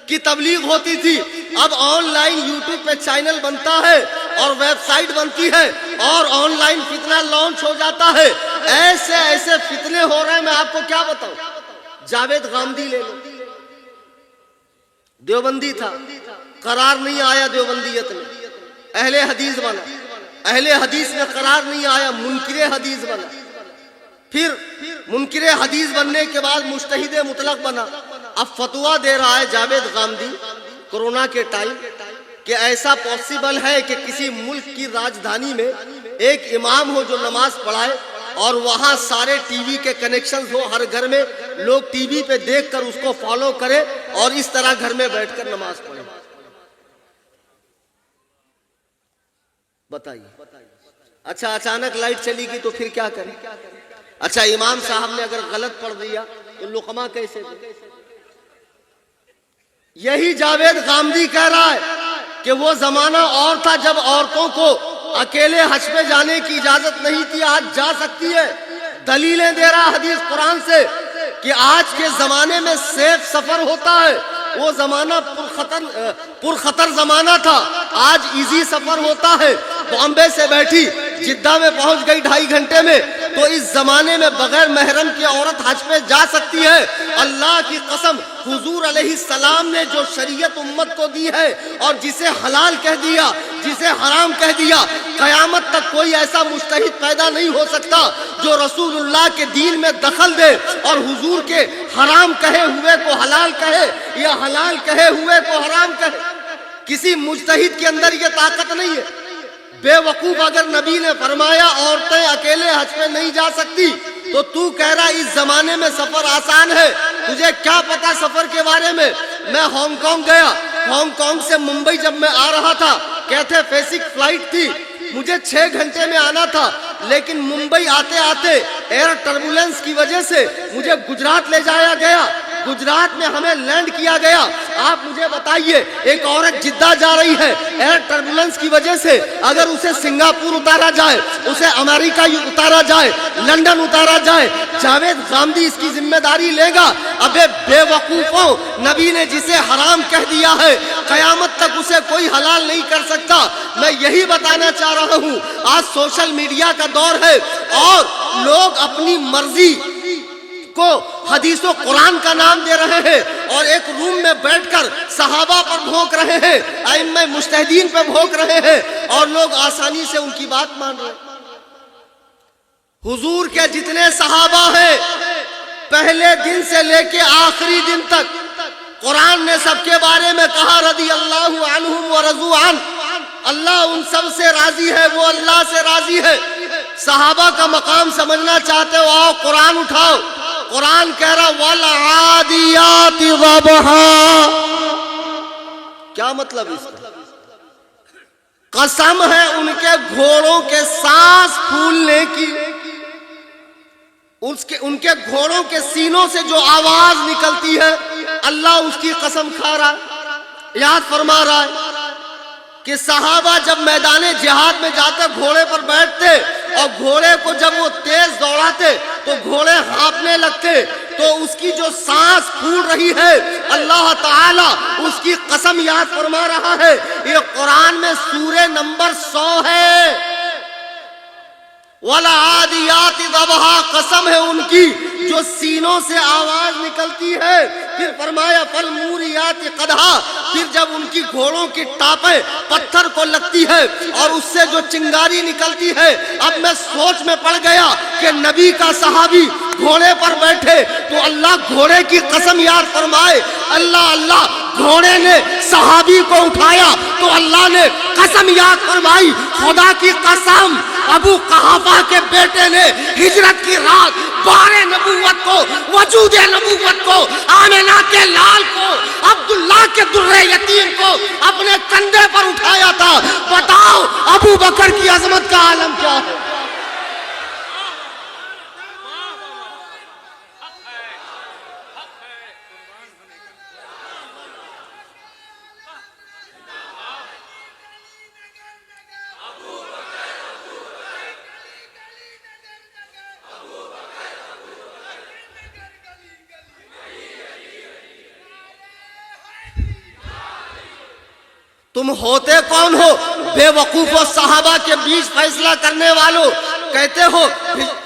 کی تبلیغ ہوتی تھی۔ اب آن لائن یوٹیوب پہ چینل بنتا ہے اور ویب سائٹ بنتی ہے اور آن لائن فتنہ لانچ ہو جاتا ہے۔ ایسے ایسے فتنے ہو رہے ہیں، میں آپ کو کیا بتاؤں۔ جاوید غامدی لے لو، دیوبندی تھا، قرار نہیں آیا دیوبندیت میں، اہل حدیث بنا، اہل حدیث میں قرار نہیں آیا، منکر حدیث بنا، پھر منکر حدیث بننے کے بعد مجتہد مطلق بنا۔ اب فتویٰ دے رہا ہے جاوید غامدی کورونا کے ٹائم کہ ایسا پاسبل ہے کہ کسی ملک کی راجدھانی میں ایک امام ہو جو نماز پڑھائے اور وہاں سارے ٹی وی کے کنیکشنز ہو، ہر گھر میں لوگ ٹی وی پہ دیکھ کر اس کو فالو کرے اور اس طرح گھر میں بیٹھ کر نماز پڑھے۔ بتائیے، اچھا اچانک لائٹ چلی گئی تو پھر کیا کریں؟ اچھا امام صاحب نے اگر غلط پڑھ دیا تو لقمہ کیسے دے؟ یہی جاوید غامدی کہہ رہا ہے کہ وہ زمانہ اور تھا جب عورتوں کو اکیلے حج پہ جانے کی اجازت نہیں تھی، آج جا سکتی ہے۔ دلیلیں دے رہا حدیث قرآن سے کہ آج کے زمانے میں سیف سفر ہوتا ہے، وہ زمانہ پرخطر زمانہ تھا، آج ایزی سفر ہوتا ہے۔ بامبے سے بیٹھی جدہ میں پہنچ گئی 2.5 گھنٹے میں، تو اس زمانے میں بغیر محرم کی عورت حج پہ جا سکتی ہے۔ اللہ کی قسم، حضور علیہ السلام نے جو شریعت امت کو دی ہے اور جسے حلال کہہ دیا، جسے حرام کہہ دیا، قیامت تک کوئی ایسا مجتہد پیدا نہیں ہو سکتا جو رسول اللہ کے دین میں دخل دے اور حضور کے حرام کہے ہوئے کو حلال کہے یا حلال کہے ہوئے کو حرام کہے۔ کسی مجتہد کے اندر یہ طاقت نہیں ہے۔ بے وقوف، اگر نبی نے فرمایا عورتیں اکیلے حج پہ نہیں جا سکتی تو کہہ رہا اس زمانے میں سفر آسان ہے۔ تجھے کیا پتا سفر کے بارے میں؟ میں ہانگ کانگ گیا، ہانگ کانگ سے ممبئی جب میں آ رہا تھا، کہتے بیسک فلائٹ تھی، مجھے 6 گھنٹے میں آنا تھا، لیکن ممبئی آتے آتے ایئر ٹربولنس کی وجہ سے مجھے گجرات لے جایا گیا۔ گجرات میں ہمیں لینڈ کیا گیا آپ مجھے بتائیے ایک عورت جدہ جا رہی ہے ایئر ٹربولنس کی وجہ سے، اگر اسے سنگاپور اتارا جائے، اسے امریکہ اتارا جائے، لندن اتارا جائے، جاوید غامدی اس کی ذمہ داری لے گا؟ ابے بے وقوفوں، نبی نے جسے حرام کہہ دیا ہے قیامت تک اسے کوئی حلال نہیں کر سکتا۔ میں یہی بتانا چاہ رہا ہوں، آج سوشل میڈیا کا دور ہے اور لوگ اپنی مرضی کو حدیث و قرآن کا نام دے رہے ہیں اور ایک روم میں بیٹھ کر صحابہ پر بھونک رہے ہیں، ائمہ مجتہدین پہ بھونک رہے ہیں اور لوگ آسانی سے ان کی بات مان رہے ہیں۔ حضور کے جتنے صحابہ ہیں پہلے دن سے لے کے آخری دن تک قرآن نے سب کے بارے میں کہا رضی اللہ عنہم ورضوا عنہ، اللہ ان سب سے راضی ہے، وہ اللہ سے راضی ہے۔ صحابہ کا مقام سمجھنا چاہتے ہو، آؤ قرآن اٹھاؤ۔ قرآن کہہ رہا والعادیات ضبحا، کیا مطلب اس کا؟ قسم ہے ان کے گھوڑوں کے سانس پھولنے کی، ان کے گھوڑوں کے سینوں سے جو آواز نکلتی ہے اللہ اس کی قسم کھا رہا ہے۔ یاد فرما رہا ہے کہ صحابہ جب میدان جہاد میں جاتے گھوڑے پر بیٹھتے اور گھوڑے کو جب وہ تیز دوڑاتے تو گھوڑے ہانپنے لگتے، تو اس کی جو سانس پھول رہی ہے اللہ تعالیٰ اس کی قسم یاد فرما رہا ہے۔ یہ قرآن میں سورہ نمبر 100 ہے۔ والعادیات ضبحا، قسم ہے ان کی جو سینوں سے آواز نکلتی ہے۔ پھر فرمایا فالموریات قدحا، پھر جب ان کی گھوڑوں کی ٹاپیں پتھر کو لگتی ہے اور اس سے جو چنگاری نکلتی ہے، اب میں سوچ میں پڑ گیا کہ نبی کا صحابی گھوڑے پر بیٹھے تو اللہ گھوڑے کی قسم یاد فرمائے، اللہ گھوڑے نے صحابی کو اٹھایا تو اللہ نے قسم یاد فرمائی، خدا کی قسم ابو قحافہ کے بیٹے نے ہجرت کی رات بارے نبوت کو، وجود نبوت کو، آمنہ کے لال کو، عبداللہ کے در یتیم کو اپنے کندھے پر اٹھایا تھا۔ بتاؤ ابو بکر کی عظمت کا عالم کیا ہے؟ تم ہوتے کون ہو؟ بے وقوف و صحابہ کے بیچ فیصلہ کرنے والوں۔ کہتے ہو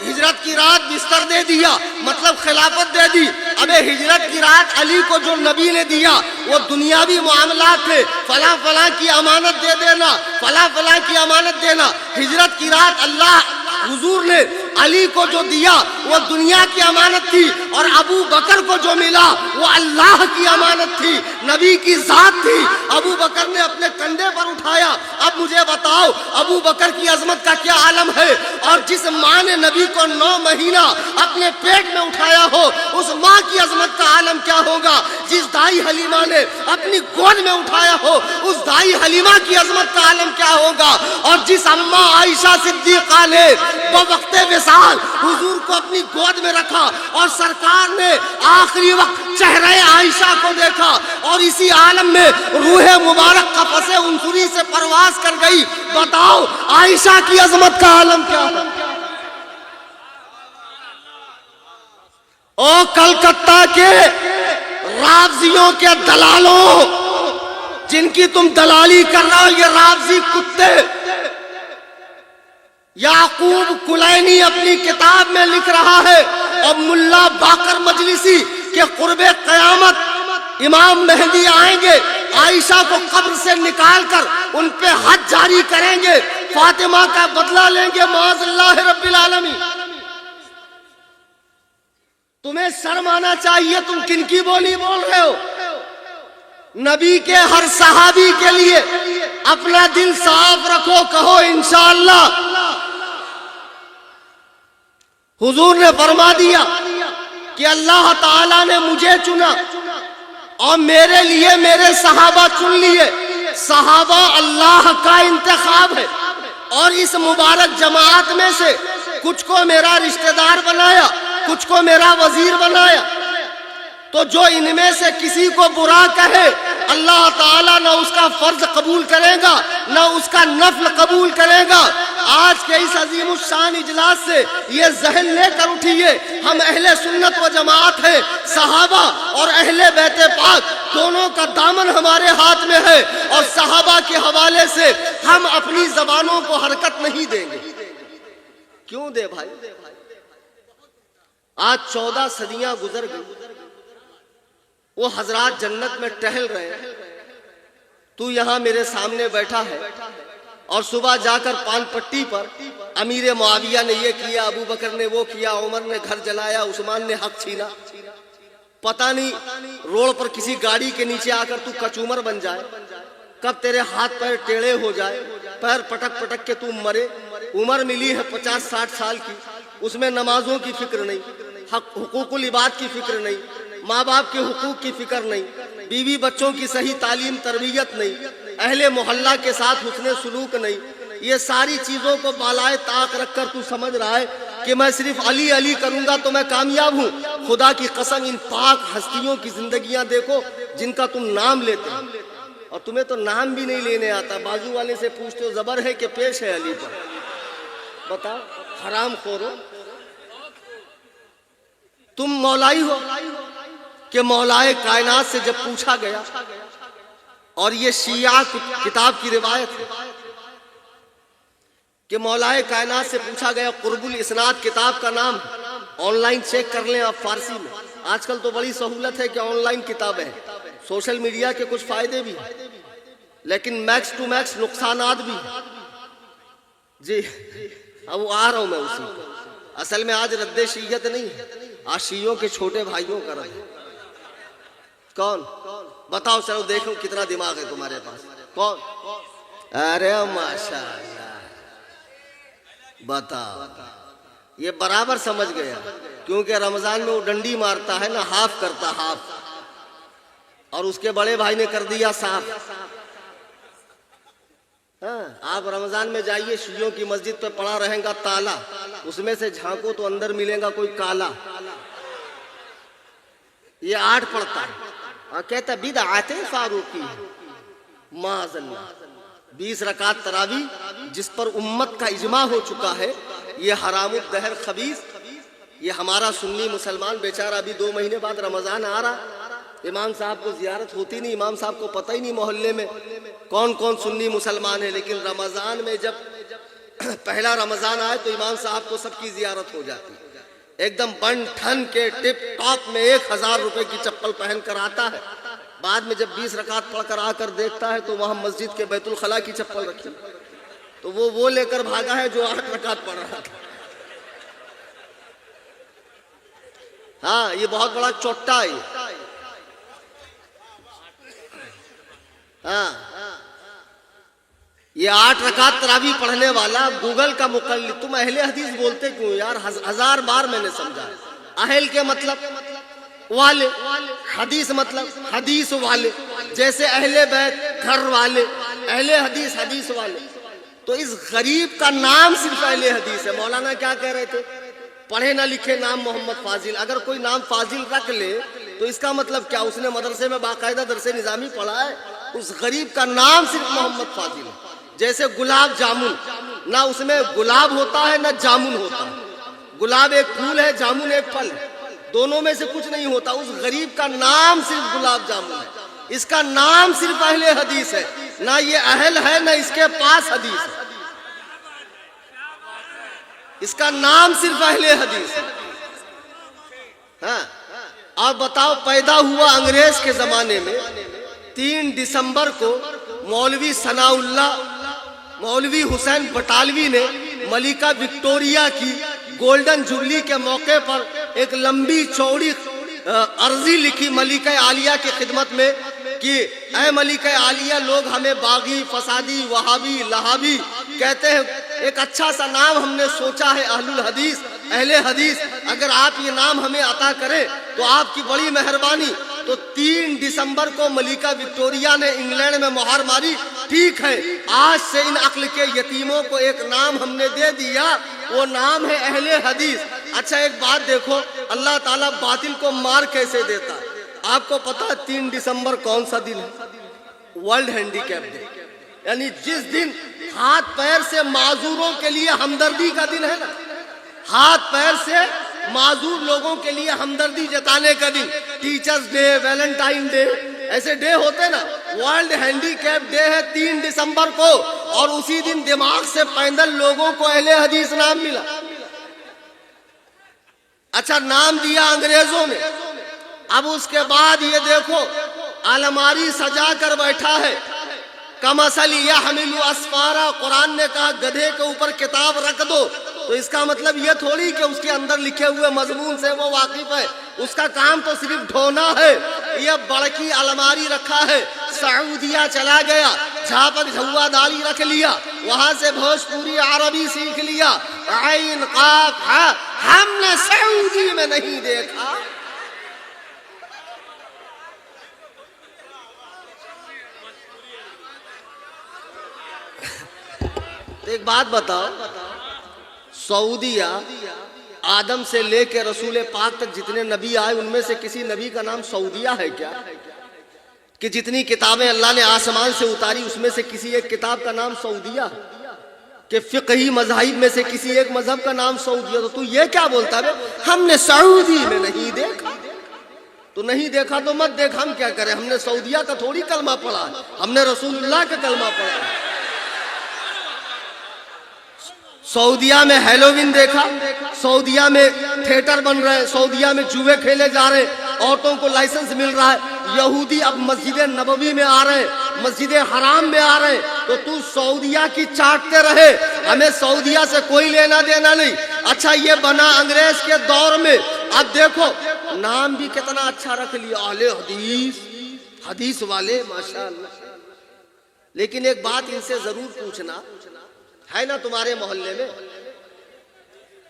ہجرت کی رات بستر دے دیا مطلب خلافت دے دی۔ ابے ہجرت کی رات علی کو جو نبی نے دیا وہ دنیاوی معاملات تھے، فلاں فلاں کی امانت دے دینا، فلاں فلاں کی امانت دینا۔ ہجرت کی رات اللہ حضور نے علی کو جو دیا وہ دنیا کی امانت تھی، اور ابو بکر کو جو ملا وہ اللہ کی امانت تھی، نبی کی ذات تھی۔ ابو بکر نے اپنے کندھے پر اٹھایا۔ اب مجھے بتاؤ ابو بکر کی عظمت کا کیا عالم ہے؟ اور جس ماں نے نبی کو 9 مہینہ اپنے پیٹ میں اٹھایا ہو اس ماں کی عظمت کا عالم کیا ہوگا؟ جس دائی حلیمہ نے اپنی گود میں اٹھایا ہو اس دائی حلیمہ کی عظمت کا عالم کیا ہوگا؟ اور جس اماں عائشہ صدیقہ نے بوقت وصال حضور کو اپنی گود میں رکھا اور سرکار نے آخری وقت چہرہ عائشہ کو دیکھا اور اسی عالم میں روح مبارک قفس عنصری سے پرواز کر گئی، بتاؤ عائشہ کی عظمت کا عالم کیا ہے؟ او کلکتہ کے رافضیوں کے دلالوں جن کی تم دلالی کر رہا ہو، یہ رافضی کتے۔ یعقوب کلینی اپنی کتاب میں لکھ رہا ہے اور ملا باقر مجلسی کہ قرب قیامت امام مہدی آئیں گے، عائشہ کو قبر سے نکال کر ان پہ حد جاری کریں گے، فاطمہ کا بدلہ لیں گے معاذ اللہ رب العالمین۔ تمہیں شرم آنا چاہیے، تم کن کی بولی بول رہے ہو؟ نبی کے ہر صحابی کے لیے اپنا دل صاف رکھو، کہو انشاءاللہ۔ حضور نے فرما دیا کہ اللہ تعالیٰ نے مجھے چنا اور میرے لیے میرے صحابہ چن لیے۔ صحابہ اللہ کا انتخاب ہے اور اس مبارک جماعت میں سے کچھ کو میرا رشتہ دار بنایا، کچھ کو میرا وزیر بنایا۔ تو جو ان میں سے کسی کو برا کہے اللہ تعالیٰ نہ اس کا فرض قبول کرے گا نہ اس کا نفل قبول کرے گا۔ آج کے اس عظیم الشان اجلاس سے یہ ذہن لے کر اٹھیے، ہم اہل سنت و جماعت ہیں، صحابہ اور اہل بیت پاک دونوں کا دامن ہمارے ہاتھ میں ہے، اور صحابہ کے حوالے سے ہم اپنی زبانوں کو حرکت نہیں دیں گے۔ کیوں دے بھائی؟ آج 14 صدیاں گزر گئی، وہ حضرات جنت میں ٹہل رہے ہیں، تو یہاں میرے سامنے بیٹھا ہے، اور صبح جا کر پان پٹی پر امیر معاویہ نے یہ کیا، ابو بکر نے وہ کیا، عمر نے گھر جلایا، عثمان نے حق چھینا، پتہ نہیں روڈ پر کسی گاڑی کے نیچے آ کر تو کچومر بن جائے، کب تیرے ہاتھ پیر ٹیڑھے ہو جائے، پیر پٹک پٹک کے تو مرے۔ عمر ملی ہے 50-60 سال کی، اس میں نمازوں کی فکر نہیں، حقوق العباد کی فکر نہیں، ماں باپ کے حقوق کی فکر نہیں، بیوی بچوں کی صحیح تعلیم تربیت نہیں، اہل محلہ کے ساتھ حسن سلوک نہیں۔ یہ ساری چیزوں کو بالائے طاق رکھ کر تو سمجھ رہا ہے کہ میں صرف علی علی کروں گا تو میں کامیاب ہوں۔ خدا کی قسم ان پاک ہستیوں کی زندگیاں دیکھو جن کا تم نام لیتے ہو، اور تمہیں تو نام بھی نہیں لینے آتا، بازو والے سے پوچھتے ہو زبر ہے کہ پیش ہے علی پر، بتا حرام خورو، تم مولائی ہو کہ مولائے کائنات سے جب پوچھا گیا، اور یہ شیعہ کتاب کی روایت ہے کہ مولائے کائنات سے پوچھا گیا، قرب الاسناد کتاب کا نام، آن لائن چیک کر لیں آپ فارسی میں، آج کل تو بڑی سہولت ہے کہ آن لائن کتابیں ہیں، سوشل میڈیا کے کچھ فائدے بھی لیکن میکس ٹو میکس نقصانات بھی۔ جی اب آ رہا ہوں میں اسی پر، اصل میں آج رد شیعت نہیں، آج شیعوں کے چھوٹے بھائیوں کا رد۔ کون؟ بتاؤ چلو دیکھو کتنا دماغ ہے تمہارے پاس، کون؟ ارے ماشاءاللہ، بتاؤ، یہ برابر سمجھ گیا، کیونکہ رمضان میں وہ ڈنڈی مارتا ہے نا، ہاف کرتا ہاف، اور اس کے بڑے بھائی نے کر دیا صاف۔ آپ رمضان میں جائیے، شیعوں کی مسجد پہ پڑا رہے گا تالا، اس میں سے جھانکو تو اندر ملے گا کوئی کالا، یہ 8 پڑھتا ہے اور کہتا بدعت فاروقی، معاذ اللہ، 20 رکعت تراویح جس پر امت کا اجماع ہو چکا ہے، یہ حرام الدہر خبیث۔ یہ ہمارا سنی مسلمان بیچارہ ابھی 2 مہینے بعد رمضان آ رہا، امام صاحب کو زیارت ہوتی نہیں، امام صاحب کو پتہ ہی نہیں محلے میں کون کون سنی مسلمان ہے، لیکن رمضان میں جب پہلا رمضان آئے تو امام صاحب کو سب کی زیارت ہو جاتی، ایک دم بن ٹھن کے ٹپ ٹاپ میں 1000 روپے کی چپل پہن کر آتا ہے، بعد میں جب 20 رکعت پڑھ کر آ کر دیکھتا ہے تو وہاں مسجد کے بیت الخلاء کی چپل رکھی، تو وہ لے کر بھاگا ہے جو 8 رکعت پڑھ رہا تھا۔ ہاں یہ بہت بڑا چوٹا ہے۔ ہاں یہ 8 رکعت تراویح پڑھنے والا گوگل کا مقلد، تم اہل حدیث بولتے کیوں یار؟ 1000 بار میں نے سمجھا، اہل کے مطلب والے، حدیث مطلب حدیث والے، جیسے اہل بیت گھر والے، اہل حدیث حدیث والے، تو اس غریب کا نام صرف اہل حدیث ہے۔ مولانا کیا کہہ رہے تھے؟ پڑھے نہ لکھے نام محمد فاضل، اگر کوئی نام فاضل رکھ لے تو اس کا مطلب کیا؟ اس نے مدرسے میں باقاعدہ درس نظامی پڑھا ہے؟ اس غریب کا نام صرف محمد فاضل ہے۔ جیسے گلاب جامن، نہ اس میں گلاب ہوتا ہے نہ جامن ہوتا ہے، گلاب ایک پھول ہے، جامن ایک پھل ہے، دونوں میں سے کچھ نہیں ہوتا۔ اس غریب کا نام صرف گلاب جامن ہے، اس کا نام صرف اہل حدیث ہے، نہ یہ اہل ہے نہ اس کے پاس حدیث ہے، اس کا نام صرف اہل حدیث ہے۔ ہاں آپ بتاؤ، پیدا ہوا انگریز کے زمانے میں 3 دسمبر کو مولوی ثناء اللہ، مولوی حسین بٹالوی نے ملکہ وکٹوریہ کی گولڈن جوبلی کے موقع پر ایک لمبی چوڑی عرضی لکھی ملکہ عالیہ کی خدمت میں کہ اے ملکہ عالیہ، لوگ ہمیں باغی، فسادی، وہابی، لہابی کہتے ہیں، ایک اچھا سا نام ہم نے سوچا ہے اہل الحدیث، اہل حدیث، اگر آپ یہ نام ہمیں عطا کریں تو آپ کی بڑی مہربانی۔ تو 3 دسمبر کو ملکہ وکٹوریہ نے انگلینڈ میں مہر ماری، ٹھیک ہے آج سے ان عقل کے یتیموں کو ایک نام ہم نے دے دیا، وہ نام ہے اہل حدیث۔ اچھا ایک بات دیکھو، اللہ تعالیٰ باطل کو مار کیسے دیتا ہے؟ آپ کو پتا 3 دسمبر کون سا دن ہے؟ ورلڈ ہینڈی کیپ ڈے، یعنی جس دن ہاتھ پیر سے معذوروں کے لیے ہمدردی کا دن ہے نا، ہاتھ پیر سے معذور لوگوں کے لیے ہمدردی جتانے کا دن، ٹیچرز ڈے، ویلنٹائن ڈے، ایسے ڈے ہوتے نا، ورلڈ ہینڈی کیپ ڈے ہے 3 دسمبر کو، اور اسی دن دماغ سے پیندل لوگوں کو اہل حدیث نام ملا۔ اچھا، نام دیا انگریزوں نے، اب اس کے بعد یہ دیکھو الماری سجا کر بیٹھا ہے، کمثل یحمل اسفارا، قرآن نے کہا گدھے کے اوپر کتاب رکھ دو، تو اس کا مطلب یہ تھوڑی کہ اس کے اندر لکھے ہوئے مضمون سے وہ واقف ہے، اس کا کام تو صرف ڈھونا ہے۔ یہ بڑکی الماری رکھا ہے، سعودیہ چلا گیا، جھاپک جھوا داڑھی رکھ لیا، وہاں سے بھوجپوری عربی سیکھ لیا، عین قاف ہا، ہم نے سعودی میں نہیں دیکھا۔ ایک بات بتاؤ، سعودیہ آدم سے لے کے رسول پاک تک جتنے نبی آئے ان میں سے کسی نبی کا نام سعودیہ ہے کیا؟ کہ جتنی کتابیں اللہ نے آسمان سے اتاری اس میں سے کسی ایک کتاب کا نام سعودیہ ہے؟ کہ فقہی مذاہب میں سے کسی ایک مذہب کا نام سعودیہ؟ تو یہ کیا بولتا ہے ہم نے سعودی میں نہیں دیکھا؟ تو نہیں دیکھا تو مت دیکھ، ہم کیا کریں؟ ہم نے سعودیہ کا تھوڑی کلمہ پڑھا ہے، ہم نے رسول اللہ کا کلمہ پڑھا ہے۔ سعودیہ میں ہیلووین دیکھا، سعودیہ میں تھیٹر بن رہے ہیں، سعودیہ میں جوئے کھیلے جا رہے ہیں، عورتوں کو لائسنس مل رہا ہے، یہودی اب مسجد نبوی میں آ رہے ہیں، مسجد حرام میں آ رہے ہیں، تو سعودیہ کی چاٹتے رہے، ہمیں سعودیہ سے کوئی لینا دینا نہیں۔ اچھا، یہ بنا انگریز کے دور میں، اب دیکھو نام بھی کتنا اچھا رکھ لیا، اہل حدیث، حدیث والے، ماشاءاللہ۔ لیکن ایک بات ان سے ضرور پوچھنا ہے نا تمہارے محلے میں،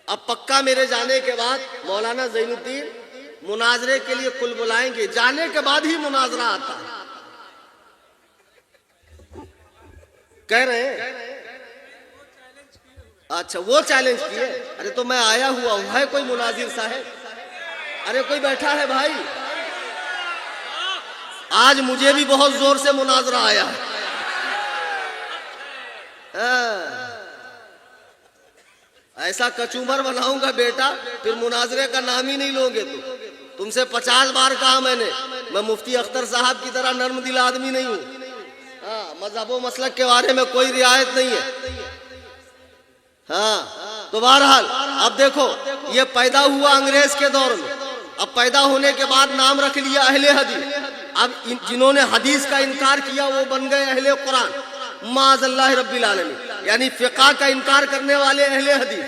اب پکا میرے جانے کے بعد مولانا زین الدین مناظرے کے لیے کل بلائیں گے، جانے کے بعد ہی مناظرہ آتا ہے، کہہ رہے ہیں۔ اچھا، وہ چیلنج کیے؟ ارے تو میں آیا ہوا ہوں، ہے کوئی مناظر صاحب؟ ارے کوئی بیٹھا ہے بھائی؟ آج مجھے بھی بہت زور سے مناظرہ آیا ہے۔ ایسا کچومر بناؤں گا بیٹا، پھر مناظرے کا نام ہی نہیں لوگے۔ تم سے 50 بار کہا میں نے، میں مفتی اختر صاحب کی طرح نرم دل آدمی نہیں ہوں، ہاں، مذہب و مسلک کے بارے میں کوئی رعایت نہیں ہے، ہاں۔ تو بہرحال اب دیکھو، یہ پیدا ہوا انگریز کے دور میں، اب پیدا ہونے کے بعد نام رکھ لیا اہل حدیث۔ اب جنہوں نے حدیث کا انکار کیا وہ بن گئے اہل قرآن، معاذ اللہ رب العالمین، یعنی فقہ کا انکار کرنے والے اہل حدیث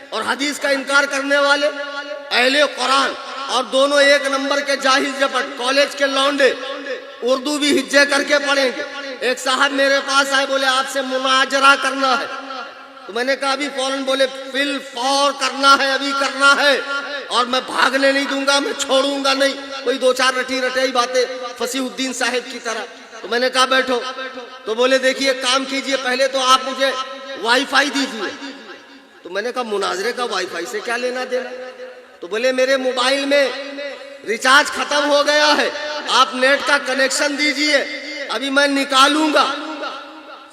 اور حدیث کا انکار کرنے والے اہل قرآن، اور دونوں ایک نمبر کے جاہل جپٹ، کالج کے لونڈے، اردو بھی ہجے کر کے پڑھیں گے۔ ایک صاحب میرے پاس آئے، بولے آپ سے مناظرہ کرنا ہے، تو میں نے کہا ابھی فوراً، بولے فل فور کرنا ہے، ابھی کرنا ہے، اور میں بھاگنے نہیں دوں گا، میں چھوڑوں گا نہیں، کوئی 2-4 رٹی رٹائی باتیں فصیح الدین صاحب کی طرح۔ تو میں نے کہا بیٹھو، تو بولے دیکھیے کام کیجئے، پہلے تو آپ مجھے وائی فائی دیجئے۔ تو میں نے کہا مناظرے کا وائی فائی سے کیا لینا دینا؟ تو بولے میرے موبائل میں ریچارج ختم ہو گیا ہے، آپ نیٹ کا کنیکشن دیجئے، ابھی میں نکالوں گا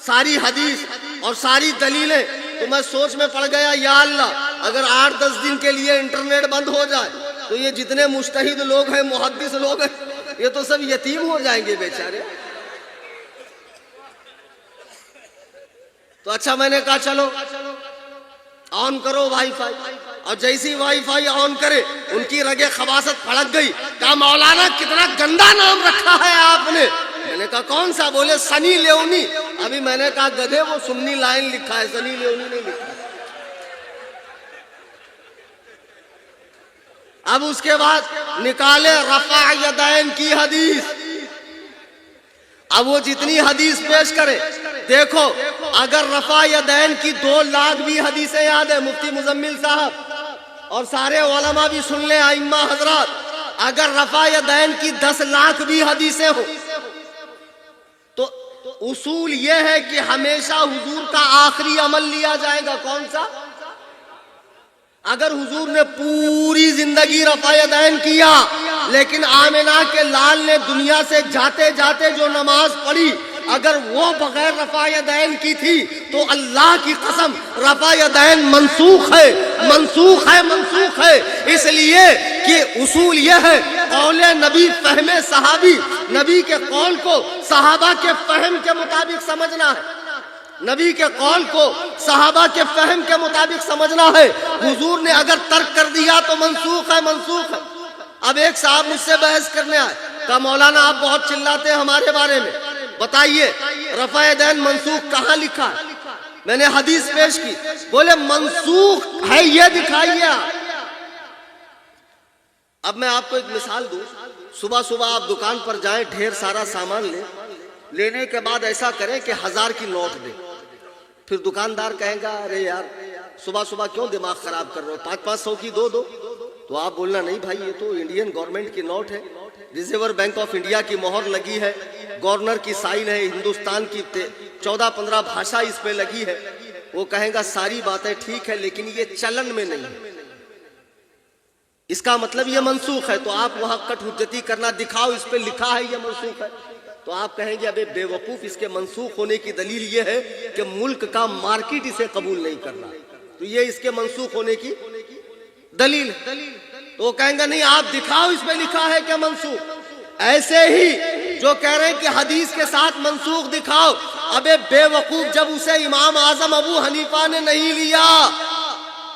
ساری حدیث اور ساری دلیلیں۔ تو میں سوچ میں پڑ گیا، یا اللہ، اگر 8-10 دن کے لیے انٹرنیٹ بند ہو جائے تو یہ جتنے مجتہد لوگ ہیں، محدث لوگ ہیں، یہ تو سب یتیم ہو جائیں گے بیچارے۔ تو اچھا، میں نے کہا چلو آن کرو وائی فائی، اور جیسی وائی فائی آن کرے ان کی رگے خباثت پھڑک گئی۔ کہا مولانا کتنا گندا نام رکھا ہے آپ نے۔ میں نے کہا کون سا؟ بولے سنی لیونی۔ ابھی میں نے کہا گدھے، وہ سنی لائن لکھا ہے، سنی لیونی نہیں لکھا ہے۔ اب اس کے بعد نکالے رفع یدین کی حدیث۔ اب وہ جتنی حدیث پیش کرے، دیکھو اگر رفع یدین کی 2 لاکھ بھی حدیثیں یاد ہے، مفتی مزمل صاحب اور سارے علماء بھی سن لیں، ائمہ حضرات، اگر رفع یدین کی 10 لاکھ بھی حدیثیں ہو تو اصول یہ ہے کہ ہمیشہ حضور کا آخری عمل لیا جائے گا۔ کون سا؟ اگر حضور نے پوری زندگی رفع یدین کیا لیکن آمنہ کے لال نے دنیا سے جاتے جاتے جو نماز پڑھی اگر وہ بغیر رفع یدین کی تھی تو اللہ کی قسم رفع یدین منسوخ ہے، منسوخ ہے، منسوخ ہے۔ اس لیے کہ اصول یہ ہے قول نبی فہم صحابی، نبی کے قول کو صحابہ کے فہم کے مطابق سمجھنا ہے، نبی کے قول کو صحابہ کے فہم کے مطابق سمجھنا ہے۔ حضور نے اگر ترک کر دیا تو منسوخ ہے، منسوخ ہے۔ اب ایک صاحب مجھ سے بحث کرنے آئے، کہا مولانا آپ بہت چلاتے ہیں ہمارے بارے میں، بتائیے رفع یدین منسوخ کہاں لکھا ہے؟ میں نے حدیث پیش کی، بولے منسوخ ہے یہ دکھائیے آپ۔ اب میں آپ کو ایک مثال دوں، صبح صبح آپ دکان پر جائیں، ڈھیر سارا سامان لیں، لینے کے بعد ایسا کریں کہ 1000 کی نوٹ دیں، پھر دکاندار کہیں گا ارے یار صبح صبح کیوں دماغ خراب کر رہے ہو، 500 کی دو تو آپ بولنا نہیں بھائی یہ تو انڈین گورنمنٹ کی نوٹ ہے، ریزرو بینک آف انڈیا کی مہر لگی ہے، گورنر کی سائن ہے، ہندوستان کی 14-15 بھاشا اس پہ لگی ہے۔ وہ کہیں گا ساری باتیں ٹھیک ہے لیکن یہ چلن میں نہیں ہے، اس کا مطلب یہ منسوخ ہے، تو آپ وہاں کٹ حجتی کرنا، دکھاؤ اس پہ لکھا ہے یہ منسوخ ہے، تو آپ کہیں گے ابے بے وقوف اس کے منسوخ ہونے کی دلیل یہ ہے کہ ملک کا مارکیٹ اسے قبول نہیں کر رہا، تو یہ اس کے منسوخ ہونے کی دلیل ہے۔ تو وہ کہیں گے نہیں آپ دکھاؤ اس پہ لکھا ہے کہ منسوخ۔ ایسے ہی جو کہہ رہے ہیں کہ حدیث کے ساتھ منسوخ دکھاؤ، ابے بے وقوف جب اسے امام اعظم ابو حنیفہ نے نہیں لیا،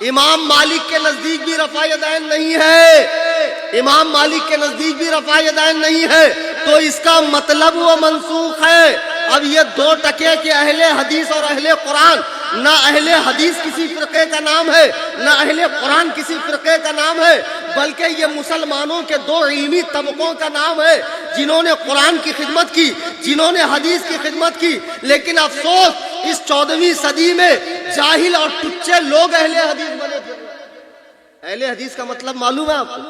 امام مالک کے نزدیک بھی رفع یدین نہیں ہے، امام مالک کے نزدیک بھی رفع یدین نہیں ہے، تو اس کا مطلب وہ منسوخ ہے۔ اب یہ 2 ٹکے کہ اہل حدیث اور اہل قرآن، نہ اہل حدیث کسی فرقے کا نام ہے نہ اہل قرآن کسی فرقے کا نام ہے، بلکہ یہ مسلمانوں کے 2 علمی طبقوں کا نام ہے جنہوں نے قرآن کی خدمت کی، جنہوں نے حدیث کی خدمت کی۔ لیکن افسوس اس 14ویں صدی میں جاہل اور ٹچے لوگ اہل حدیث بنے تھے۔ اہل حدیث کا مطلب معلوم ہے آپ کو؟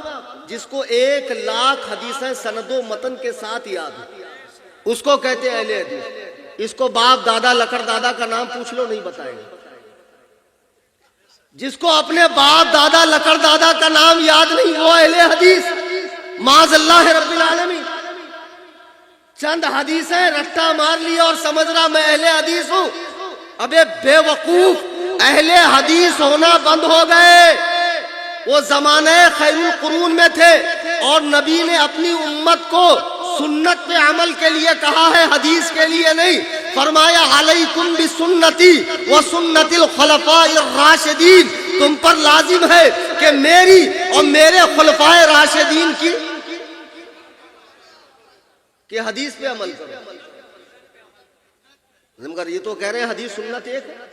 جس کو 1,00,000 حدیثیں سند و متن کے ساتھ یاد ہے اس کو کہتے ہیں اہل حدیث۔ اس کو باپ دادا لکڑ دادا کا نام پوچھ لو نہیں بتائیں گے۔ جس کو اپنے باپ دادا لکڑ دادا کا نام یاد نہیں وہ اہل حدیث معاذ اللہ رب العالمین۔ چند حدیثیں رٹا مار لی اور سمجھ رہا میں اہل حدیث ہوں، ابے بے وقوف اہل حدیث ہونا بند ہو گئے۔ وہ زمانے خیر القرون میں تھے اور نبی نے اپنی امت کو سنت پہ عمل کے لیے کہا ہے، حدیث کے لیے نہیں۔ فرمایا علیکم بسنتی وسنت الخلفاء الراشدین، تم پر لازم ہے کہ میری اور میرے خلفاء راشدین کی کہ حدیث پہ عمل کرو۔ مگر یہ تو کہہ رہے ہیں حدیث سنت ایک ہے۔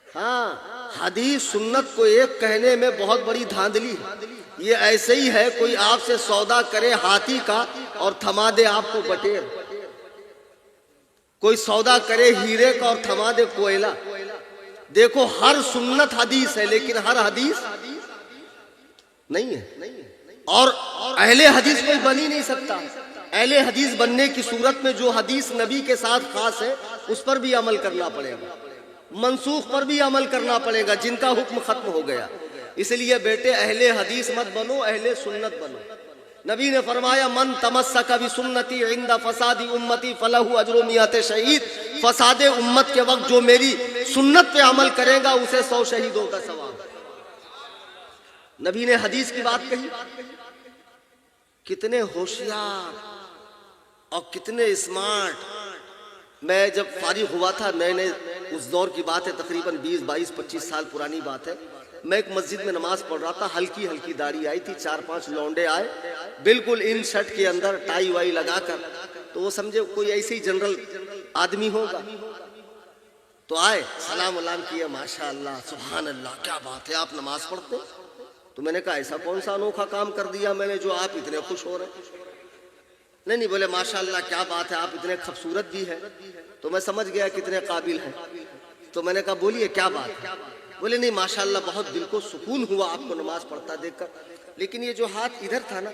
ہاں حدیث سنت کو ایک کہنے میں بہت بڑی دھاندلی ہے۔ یہ ایسے ہی ہے کوئی آپ سے سودا کرے ہاتھی کا اور تھما دے آپ کو بٹیر، کوئی سودا کرے ہیرے کا اور تھما دے کوئلہ۔ دیکھو ہر سنت حدیث ہے لیکن ہر حدیث نہیں ہے، اور اہل حدیث کوئی بن ہی نہیں سکتا۔ اہل حدیث بننے کی صورت میں جو حدیث نبی کے ساتھ خاص ہے اس پر بھی عمل کرنا پڑے گا، منسوخ پر بھی عمل کرنا پڑے گا جن کا حکم ختم ہو گیا۔ اس لیے بیٹے اہل حدیث مت بنو، اہل سنت بنو۔ نبی نے فرمایا من تمسک بسنتی عند فساد امتی فلہ اجر 100 شہید، فساد امت کے وقت جو میری سنت پہ عمل کرے گا اسے 100 شہیدوں کا ثواب۔ نبی نے حدیث کی بات کہی، کتنے ہوشیار اور کتنے اسمارٹ۔ میں جب فارغ ہوا تھا نئے اس دور کی بات ہے، تقریباً 20 22 25 سال پرانی بات ہے، میں ایک مسجد میں نماز پڑھ رہا تھا، ہلکی ہلکی داڑھی آئی تھی، 4-5 لونڈے آئے بالکل ان شرٹ کے اندر ٹائی وائی لگا کر، تو وہ سمجھے کوئی ایسے ہی جنرل آدمی ہوگا، تو آئے سلام علام کیا، ماشاء اللہ سبحان اللہ کیا بات ہے آپ نماز پڑھتے؟ تو میں نے کہا ایسا کون سا انوکھا کام کر دیا میں نے جو آپ اتنے خوش ہو رہے ہیں؟ نہیں بولے ماشاء اللہ کیا بات ہے آپ اتنے خوبصورت بھی ہیں، تو میں سمجھ گیا کتنے قابل ہیں۔ تو میں نے کہا بولیے کیا بات ہے؟ بولے نہیں ماشاءاللہ بہت دل کو سکون ہوا آپ کو نماز پڑھتا دیکھ کر، لیکن یہ جو ہاتھ ادھر تھا نا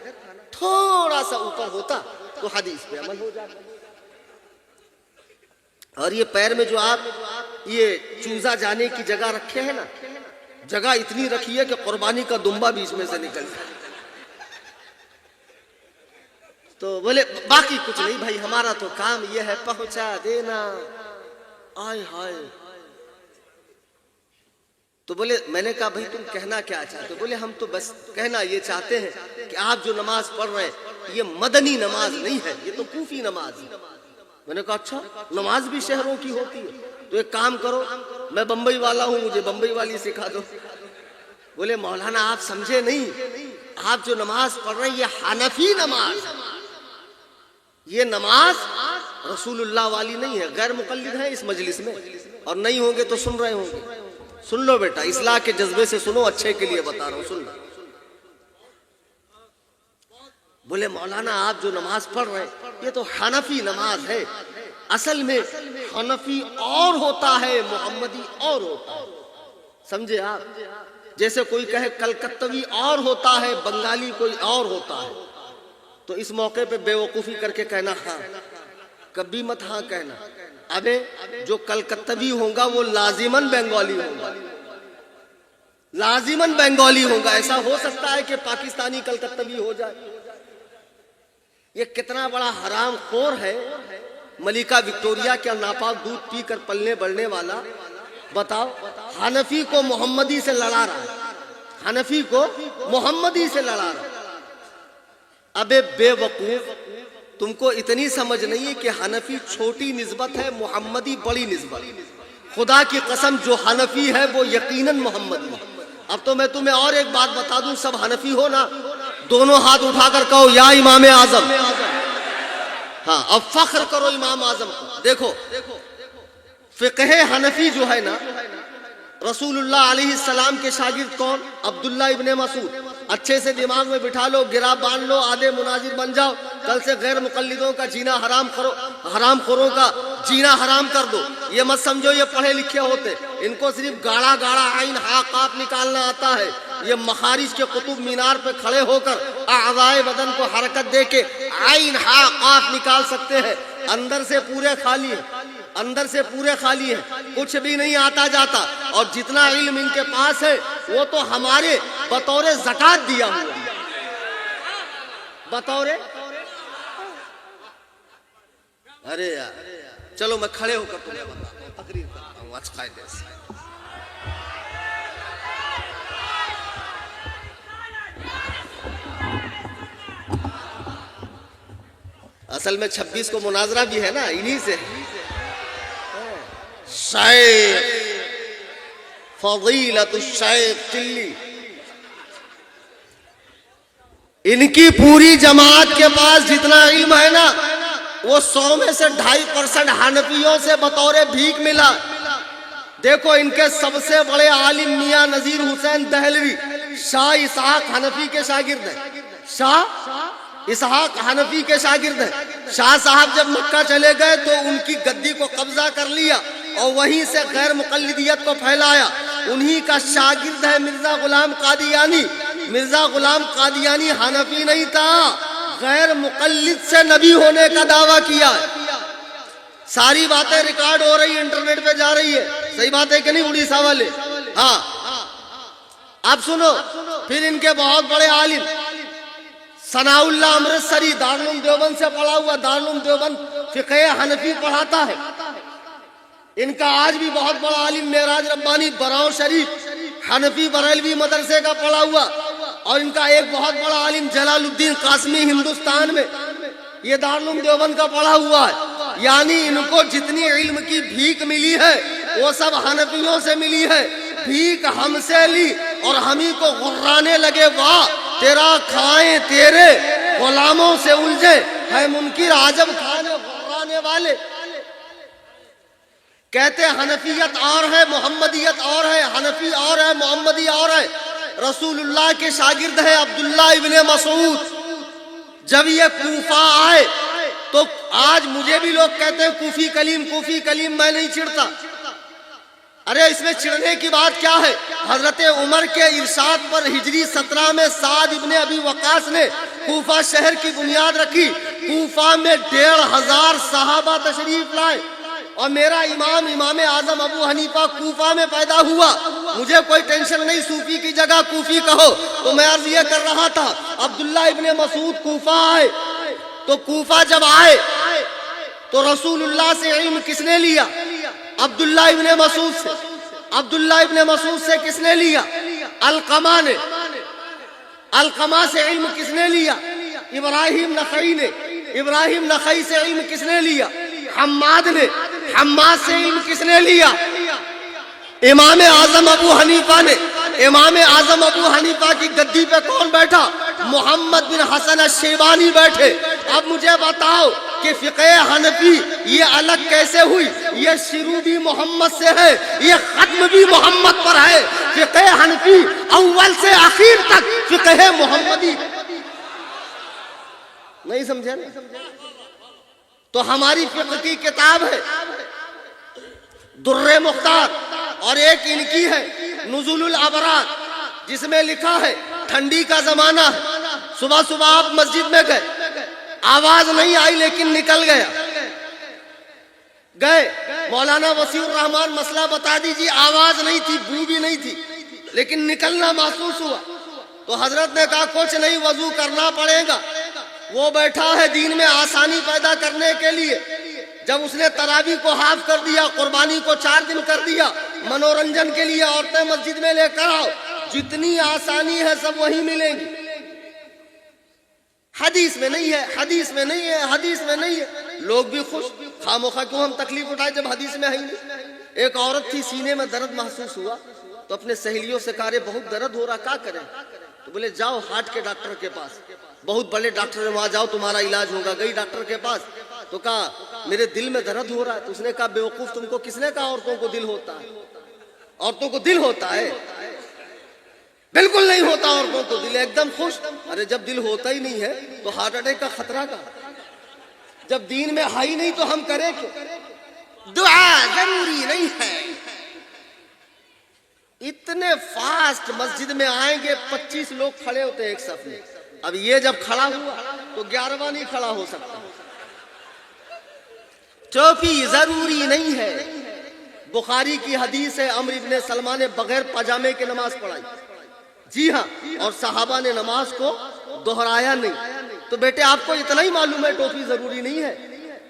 تھوڑا سا اوپر ہوتا تو حدیث پہ عمل ہو جاتا، اور یہ پیر میں جو آپ یہ چوزا جانے کی جگہ رکھے ہیں نا، جگہ اتنی رکھی ہے کہ قربانی کا دمبا بیچ میں سے نکل جائے. تو بولے باقی کچھ نہیں بھائی، ہمارا تو کام یہ ہے پہنچا دینا. آئے ہائے. تو بولے میں نے کہا بھائی تم کہنا کیا چاہتے ہو؟ بولے ہم تو بس کہنا یہ چاہتے ہیں کہ آپ جو نماز پڑھ رہے ہیں یہ مدنی نماز نہیں ہے، یہ تو کوفی نماز ہے. میں نے کہا اچھا نماز بھی شہروں کی ہوتی ہے؟ تو ایک کام کرو، میں بمبئی والا ہوں، مجھے بمبئی والی سکھا دو. بولے مولانا آپ سمجھے نہیں، آپ جو نماز پڑھ رہے ہیں یہ حنفی نماز، یہ نماز رسول اللہ والی نہیں ہے. غیر مقلد ہیں اس مجلس میں اور نہیں ہوں گے تو سن رہے ہوں گے. سن لو بیٹا، اصلاح کے جذبے سے سنو، اچھے کے لیے بتا رہا ہوں، سن لو. بولے مولانا آپ جو نماز پڑھ رہے ہیں یہ تو حنفی نماز ہے. اصل میں حنفی اور ہوتا ہے، محمدی اور ہوتا ہے. سمجھے آپ؟ جیسے کوئی کہے کلکتوی اور ہوتا ہے، بنگالی کوئی اور ہوتا ہے. تو اس موقع پہ بے وقوفی کر کے کہنا ہاں، کبھی مت ہاں کہنا. ابے جو کلکتوی ہوگا وہ لازماً بنگالی ہوگا، لازماً بنگالی ہوگا. ایسا ہو سکتا ہے کہ پاکستانی کلکتوی ہو جائے؟ یہ کتنا بڑا حرام خور ہے. ملکہ وکٹوریہ کا ناپاک دودھ پی کر پلنے بڑھنے والا، بتاؤ حنفی کو محمدی سے لڑا رہا ہے، حنفی کو محمدی سے لڑا رہا ہے. ابے بے وقوف، تم کو اتنی سمجھ نہیں ہے کہ حنفی چھوٹی نسبت ہے، محمدی بڑی نسبت. خدا کی قسم جو حنفی ہے وہ یقیناً محمدی ہے. اب تو میں تمہیں اور ایک بات بتا دوں، سب حنفی ہو نا، دونوں ہاتھ اٹھا کر کہو یا امام اعظم. ہاں اب فخر کرو امام اعظم کو. دیکھو فقہ حنفی جو ہے نا، رسول اللہ علیہ السلام کے شاگرد کون؟ عبداللہ ابن مسعود. اچھے سے دماغ میں بٹھا لو، گرا باندھ لو، آدھے مناظر بن جاؤ. کل سے غیر مقلدوں کا جینا حرام کرو، حرام خوروں کا جینا حرام کر دو. یہ مت سمجھو یہ پڑھے لکھے ہوتے، ان کو صرف گاڑا گاڑا عین ہا قاف نکالنا آتا ہے. یہ مخارج کے قطب مینار پہ کھڑے ہو کر اعضائے بدن کو حرکت دے کے عین ہا قاف نکال سکتے ہیں. اندر سے پورے خالی ہیں، اندر سے پورے خالی ہیں، کچھ بھی نہیں آتا جاتا. اور جتنا علم ان کے پاس ہے وہ تو ہمارے بطور زکات دیا ہوا ہے، بطور. ارے یار چلو میں کھڑے ہو کر تمہیں بتاتا ہوں، تقریر کرتا ہوں اچھا قاعدے سے. اصل میں 26 کو مناظرہ بھی ہے نا انہی سے. شیخ فضیلت الشیخ چلی، ان کی پوری جماعت کے پاس جتنا علم ہے نا وہ 100 میں سے 2.5% حنفیوں سے بطور بھیک ملا. دیکھو ان کے سب سے بڑے عالم میاں نذیر حسین دہلوی شاہ اسحاق حنفی کے شاگرد ہیں، شاہ اسحاق حنفی کے شاگرد ہیں. شاہ صاحب جب مکہ چلے گئے تو ان کی گدی کو قبضہ کر لیا اور وہیں سے غیر مقلدیت کو پھیلایا. انہی کا شاگرد ہے مرزا غلام قادیانی. مرزا غلام قادیانی حنفی نہیں تھا، غیر مقلد سے نبی ہونے کا دعویٰ کیا. ساری باتیں ریکارڈ ہو رہی، انٹرنیٹ پہ جا رہی ہے. صحیح بات ہے کہ نہیں اڑیسہ والے؟ ہاں اب سنو. پھر ان کے بہت بڑے عالم ثناء اللہ امرتسری دارالعلوم دیوبند سے پڑھا ہوا، دارالعلوم دیوبند فقہ حنفی پڑھاتا ہے. ان کا آج بھی بہت بڑا عالم معراج ربانی براؤ شریف حنفی بریلوی مدرسے کا پڑھا ہوا. اور ان کا ایک بہت بڑا عالم جلال الدین قاسمی ہندوستان میں یہ دارالعلوم دیوبند کا پڑھا ہوا ہے. یعنی ان کو جتنی علم کی بھیک ملی ہے وہ سب حنفیوں سے ملی ہے. بھیک ہم سے لی اور ہم ہی کو غرانے لگے، واہ تیرا کھائیں تیرے غلاموں سے الجھے ہے منکر عجب کھانے غرانے والے. کہتے حنفیت اور ہے محمدیت اور ہے، حنفی اور ہے محمدی اور ہے. رسول اللہ کے شاگرد ہے عبداللہ ابن مسعود. جب یہ کوفہ آئے تو آج مجھے بھی لوگ کہتے ہیں کوفی کلیم کوفی کلیم، میں نہیں چڑھتا. ارے اس میں چڑھنے کی بات کیا ہے؟ حضرت عمر کے ارشاد پر ہجری 17 میں سعد ابن ابی وقاص نے کوفہ شہر کی بنیاد رکھی. کوفہ میں 1500 صحابہ تشریف لائے اور میرا امام اعظم ابو حنیفہ کوفہ میں پیدا ہوا. مجھے کوئی ٹینشن نہیں, صوفی کی جگہ کوفی کہو. تو میں عرض یہ کر رہا تھا, عبداللہ ابن مسعود کوفہ آئے, تو کوفہ جب آئے تو رسول اللہ سے علم کس نے لیا؟ عبداللہ ابن مسعود سے. عبداللہ ابن مسعود سے کس نے لیا؟ علقمہ نے. علقمہ سے علم کس نے لیا؟ ابراہیم نخعی نے. ابراہیم نخعی سے علم کس نے لیا؟ حماد نے. حماد سے علم کس نے لیا؟ امام اعظم ابو حنیفہ نے. امام اعظم ابو حنیفہ کی گدی پہ کون بیٹھا؟ محمد بن حسن الشیبانی بیٹھے. اب مجھے بتاؤ کہ فقہ حنفی یہ الگ کیسے ہوئی؟ یہ شروع بھی محمد سے ہے, یہ ختم بھی محمد پر ہے. فقہ حنفی اول سے آخر تک فقہ محمدی. نہیں سمجھے نا؟ تو ہماری فقہ کی کتاب ہے در مختار, اور ایک ان کی ہے نزول الابرار, جس میں لکھا ہے ٹھنڈی کا زمانہ ہے, صبح صبح آپ مسجد میں گئے, آواز نہیں آئی لیکن نکل گئے. مولانا وسیع الرحمان مسئلہ بتا دیجیے, آواز نہیں تھی, بو بھی نہیں تھی, لیکن نکلنا محسوس ہوا. تو حضرت نے کہا کچھ نہیں, وضو کرنا پڑے گا. وہ بیٹھا ہے دین میں آسانی پیدا کرنے کے لیے. جب اس نے تراویح کو ہاف کر دیا, قربانی کو 4 دن کر دیا, منورنجن کے لیے عورتیں مسجد میں لے کر آؤ, جتنی آسانی ہے سب وہی ملیں گی. حدیث میں نہیں ہے, حدیث میں نہیں ہے, حدیث میں نہیں ہے. لوگ بھی خوش, خاموخواہ کیوں ہم تکلیف اٹھائے جب حدیث میں ہے ہی نہیں. ایک عورت تھی, سینے میں درد محسوس ہوا, تو اپنے سہیلیوں سے کہا رے بہت درد ہو رہا, کیا کریں؟ تو بولے جاؤ ہارٹ کے ڈاکٹر کے پاس, بہت بڑے ڈاکٹر ہیں, وہاں جاؤ تمہارا علاج ہوگا. گئی ڈاکٹر کے پاس, تو کہا میرے دل میں درد ہو رہا ہے. تو اس نے کہا بیوقوف, تم کو کس نے کہا عورتوں کو دل ہوتا ہے؟ عورتوں کو دل ہوتا ہے؟ بالکل نہیں ہوتا عورتوں کو دل. ایک دم خوش, ارے جب دل ہوتا ہی نہیں ہے تو ہارٹ اٹیک کا خطرہ کا, جب دین میں ہائی نہیں تو ہم کریں کیوں؟ دعا ضروری نہیں ہے. اتنے فاسٹ مسجد میں آئیں گے, 25 لوگ کھڑے ہوتے ہیں ایک صف میں. اب یہ جب کھڑا ہوا تو 11واں نہیں کھڑا ہو سکتا. ٹوپی ضروری نہیں ہے. بخاری کی حدیث ہے, عمرو ابن سلمہ نے بغیر پاجامے کے نماز پڑھائی. جی ہاں, اور صحابہ نے نماز کو دہرایا نہیں. تو بیٹے آپ کو اتنا ہی معلوم ہے ٹوپی ضروری نہیں ہے.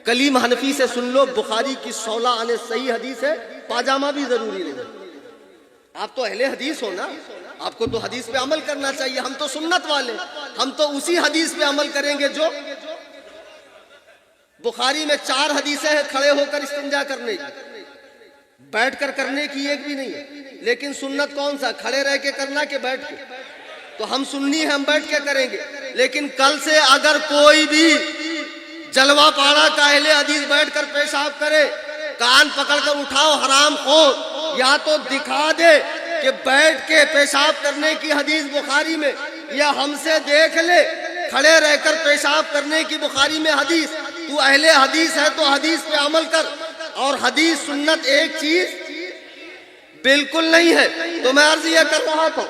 کلیم حنفی سے سن لو, بخاری کی 16 آنے صحیح حدیث ہے, پاجامہ بھی ضروری نہیں. آپ تو اہل حدیث ہو نا, آپ کو تو حدیث پہ عمل کرنا چاہیے. ہم تو سنت والے, ہم تو اسی حدیث پہ عمل کریں گے جو بخاری میں 4 حدیثیں ہیں کھڑے ہو کر استنجا کرنے کی, بیٹھ کر کرنے کی ایک بھی نہیں ہے. لیکن سنت کون سا, کھڑے رہ کے کرنا کہ بیٹھ کے؟ تو ہم سنی ہیں, ہم بیٹھ کے کریں گے. لیکن کل سے اگر کوئی بھی جلوہ پاڑا کا اہل حدیث بیٹھ کر پیشاب کرے, کان پکڑ کر اٹھاؤ حرام خور, یا تو دکھا دے کہ بیٹھ کے پیشاب کرنے کی حدیث بخاری میں, یا ہم سے دیکھ لے کھڑے رہ کر پیشاب کرنے کی بخاری میں حدیث. تو اہل حدیث ہے تو حدیث پہ عمل کر. اور حدیث سنت ایک چیز بالکل نہیں ہے. تو میں عرض یہ کر رہا تھا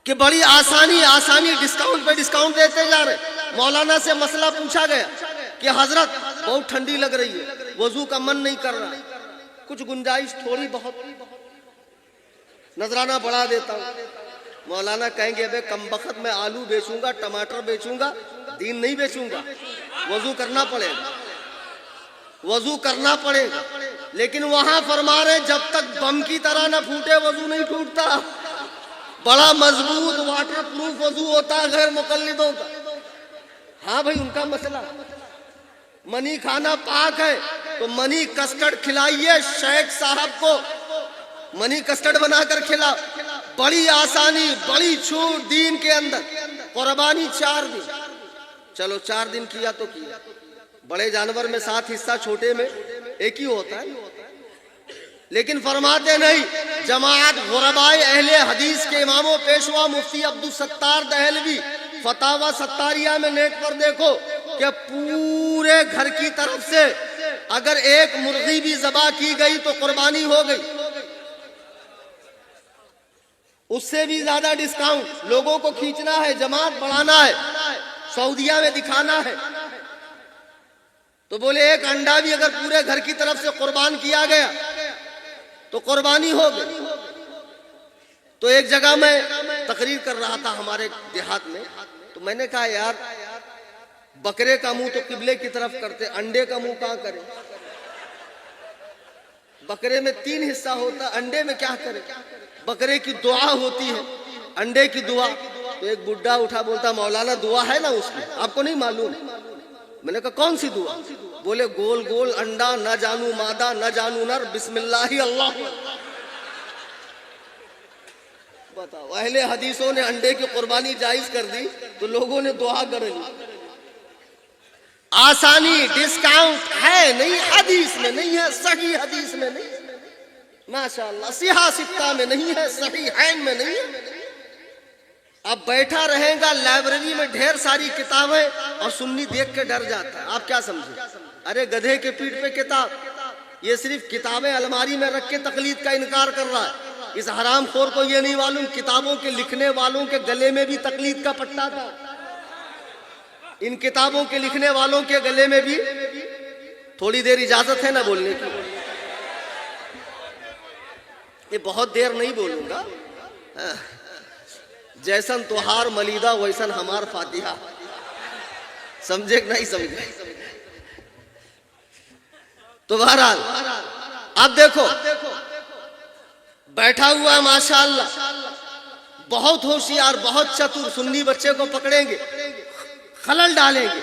کہ بڑی آسانی ڈسکاؤنٹ پہ ڈسکاؤنٹ دیتے جا رہے. مولانا سے مسئلہ پوچھا گیا کہ حضرت بہت ٹھنڈی لگ رہی ہے, وضو کا من نہیں کر رہا, کچھ گنجائش تھوڑی بہت, نذرانہ بڑھا دیتا ہوں. مولانا کہیں گے بے کم بخت میں آلو بیچوں گا, ٹماٹر بیچوں گا, دین نہیں بیچوں گا. وضو کرنا پڑے گا, وضو کرنا پڑے گا. لیکن وہاں فرما رہے جب تک بم کی طرح نہ پھوٹے وضو نہیں ٹوٹتا. بڑا مضبوط واٹر پروف وضو ہوتا ہے غیر مقلدوں کا. ہاں بھائی, ان کا مسئلہ منی کھانا پاک ہے تو منی کسٹرڈ کھلائیے شیخ صاحب کو, منی کسٹرڈ بنا کر کھلاؤ. بڑی آسانی, بڑی چھوٹ دین کے اندر. قربانی 4 دن, چلو 4 دن کیا تو کیا. بڑے جانور میں 7 حصہ, چھوٹے میں ایک ہی ہوتا ہے. لیکن فرماتے نہیں. جماعت غربائے اہل حدیث کے اماموں پیشوا مفتی عبدالستار دہلوی فتاوی ستاریہ میں نیٹ پر دیکھو کہ پورے گھر کی طرف سے اگر ایک مرغی بھی ذبح کی گئی تو قربانی ہو گئی. اس سے بھی زیادہ ڈسکاؤنٹ. لوگوں کو کھینچنا ہے, جماعت بڑھانا ہے, سعودیہ میں دکھانا ہے. تو بولے ایک انڈا بھی اگر پورے گھر کی طرف سے قربان کیا گیا تو قربانی ہو گئی۔ تو ایک جگہ میں تقریر کر رہا تھا ہمارے دیہات میں، تو میں نے کہا یار بکرے کا منہ تو قبلے کی طرف کرتے، انڈے کا منہ کہاں کرے؟ بکرے میں 3 حصہ ہوتا، انڈے میں کیا کرے؟ بکرے کی دعا ہوتی ہے، انڈے کی دعا۔ تو ایک بڈھا اٹھا بولتا مولانا دعا ہے نا اس کی، آپ کو نہیں معلوم؟ میں نے کہا کون سی دعا؟ بولے گول گول انڈا، نہ جانو مادہ نہ جانو نر، بسم اللہ اللہ۔ بتاؤ، اہل حدیثوں نے انڈے کی قربانی جائز کر دی تو لوگوں نے دعا کر لی۔ آسانی ڈسکاؤنٹ ہے نہیں، حدیث میں نہیں ہے، صحیح حدیث میں نہیں، ماشاءاللہ صحیح ستہ میں نہیں ہے، صحیحین میں نہیں ہے۔ اب بیٹھا رہے گا لائبریری میں ڈھیر ساری کتابیں اور سنی دیکھ کے ڈر جاتا ہے، آپ کیا سمجھے؟ ارے گدھے کے پیٹھ پہ کتاب، یہ صرف کتابیں الماری میں رکھ کے تقلید کا انکار کر رہا ہے۔ اس حرام خور کو یہ نہیں معلوم کتابوں کے لکھنے والوں کے گلے میں بھی تقلید کا پٹا تھا، ان کتابوں کے لکھنے والوں کے گلے میں بھی۔ تھوڑی دیر اجازت ہے نا بولنے کی؟ یہ بہت دیر نہیں بولوں گا۔ جیسن توہار ملیدہ ویسن ہمار فاتحہ، سمجھے کہ نہیں سمجھے؟ تو بہرحال اب دیکھو بیٹھا ہوا ماشاءاللہ بہت ہوشیار، بہت چتر، سنی بچے کو پکڑیں گے، خلل ڈالیں گے۔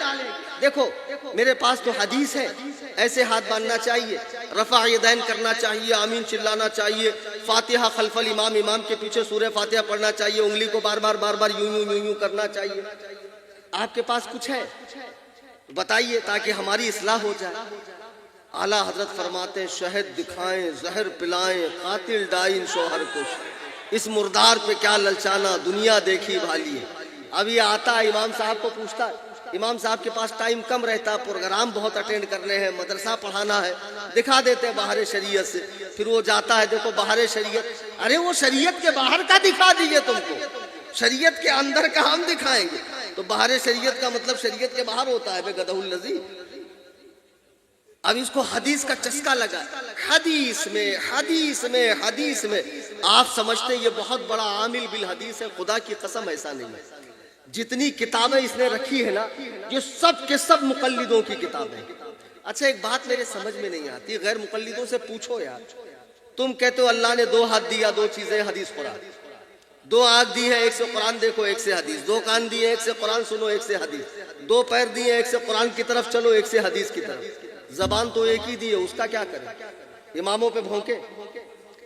دیکھو میرے پاس تو حدیث ہے، ایسے ہاتھ باندھنا چاہیے، رفع یدین کرنا چاہیے، آمین چلانا چاہیے، فاتحہ خلف الامام، امام کے پیچھے سورہ فاتحہ پڑھنا چاہیے، انگلی کو بار بار یوں کرنا چاہیے۔ آپ کے پاس کچھ ہے بتائیے تاکہ ہماری اصلاح ہو جائے۔ اعلیٰ حضرت فرماتے ہیں شہد دکھائیں زہر پلائیں، قاتل ڈائن شوہر کو، اس مردار پہ کیا للچانا، دنیا دیکھی بھالی ہے۔ اب یہ آتا ہے امام صاحب کو پوچھتا ہے، امام صاحب کے پاس ٹائم کم رہتا، پروگرام بہت اٹینڈ کرنے ہیں، مدرسہ پڑھانا ہے، دکھا دیتے ہیں باہر شریعت سے۔ پھر وہ جاتا ہے، دیکھو باہر شریعت، ارے وہ شریعت کے باہر کا دکھا دیجئے تم کو، شریعت کے اندر کا ہم دکھائیں گے۔ تو باہر شریعت کا مطلب شریعت کے باہر ہوتا ہے بے گدہ الذی۔ اب اس کو حدیث کا چسکا لگا، حدیث میں آپ سمجھتے ہیں یہ بہت بڑا عامل بالحدیث ہے، خدا کی قسم ایسا نہیں ہے۔ جتنی کتابیں اس نے رکھی ہے نا، یہ سب کے سب مقلدوں کی کتابیں ہیں۔ اچھا ایک بات میرے سمجھ میں نہیں آتی، غیر مقلدوں سے پوچھو یار، تم کہتے ہو اللہ نے 2 ہاتھ دیا، 2 چیزیں حدیث قرآن، 2 آنکھ دی ہے، ایک سے قرآن دیکھو ایک سے حدیث، 2 کان دیے ایک سے قرآن سنو ایک سے حدیث، 2 پیر دیے ایک سے قرآن کی طرف چلو ایک سے حدیث کی طرف، زبان تو ایک ہی دی ہے، اس کا کیا کرے؟ اماموں پہ بھونکے؟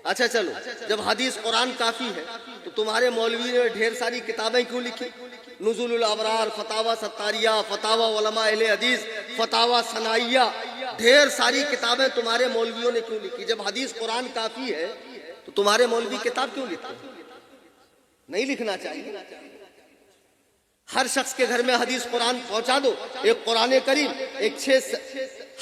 اچھا چلو، جب حدیث قرآن کافی ہے تو تمہارے مولوی نے ڈھیر ساری کتابیں کیوں لکھی؟ نزول الابرار، فتاوی ستاریہ، فتاوی علماء اہل حدیث، فتاوی ثنائیہ، ڈھیر ساری کتابیں تمہارے مولویوں نے کیوں لکھی؟ جب حدیث قرآن کافی ہے تو تمہارے مولوی کتاب کیوں لکھتے ہیں؟ نہیں لکھنا چاہیے۔ ہر شخص کے گھر میں حدیث قرآن پہنچا دو، ایک قرآن کریم، ایک 6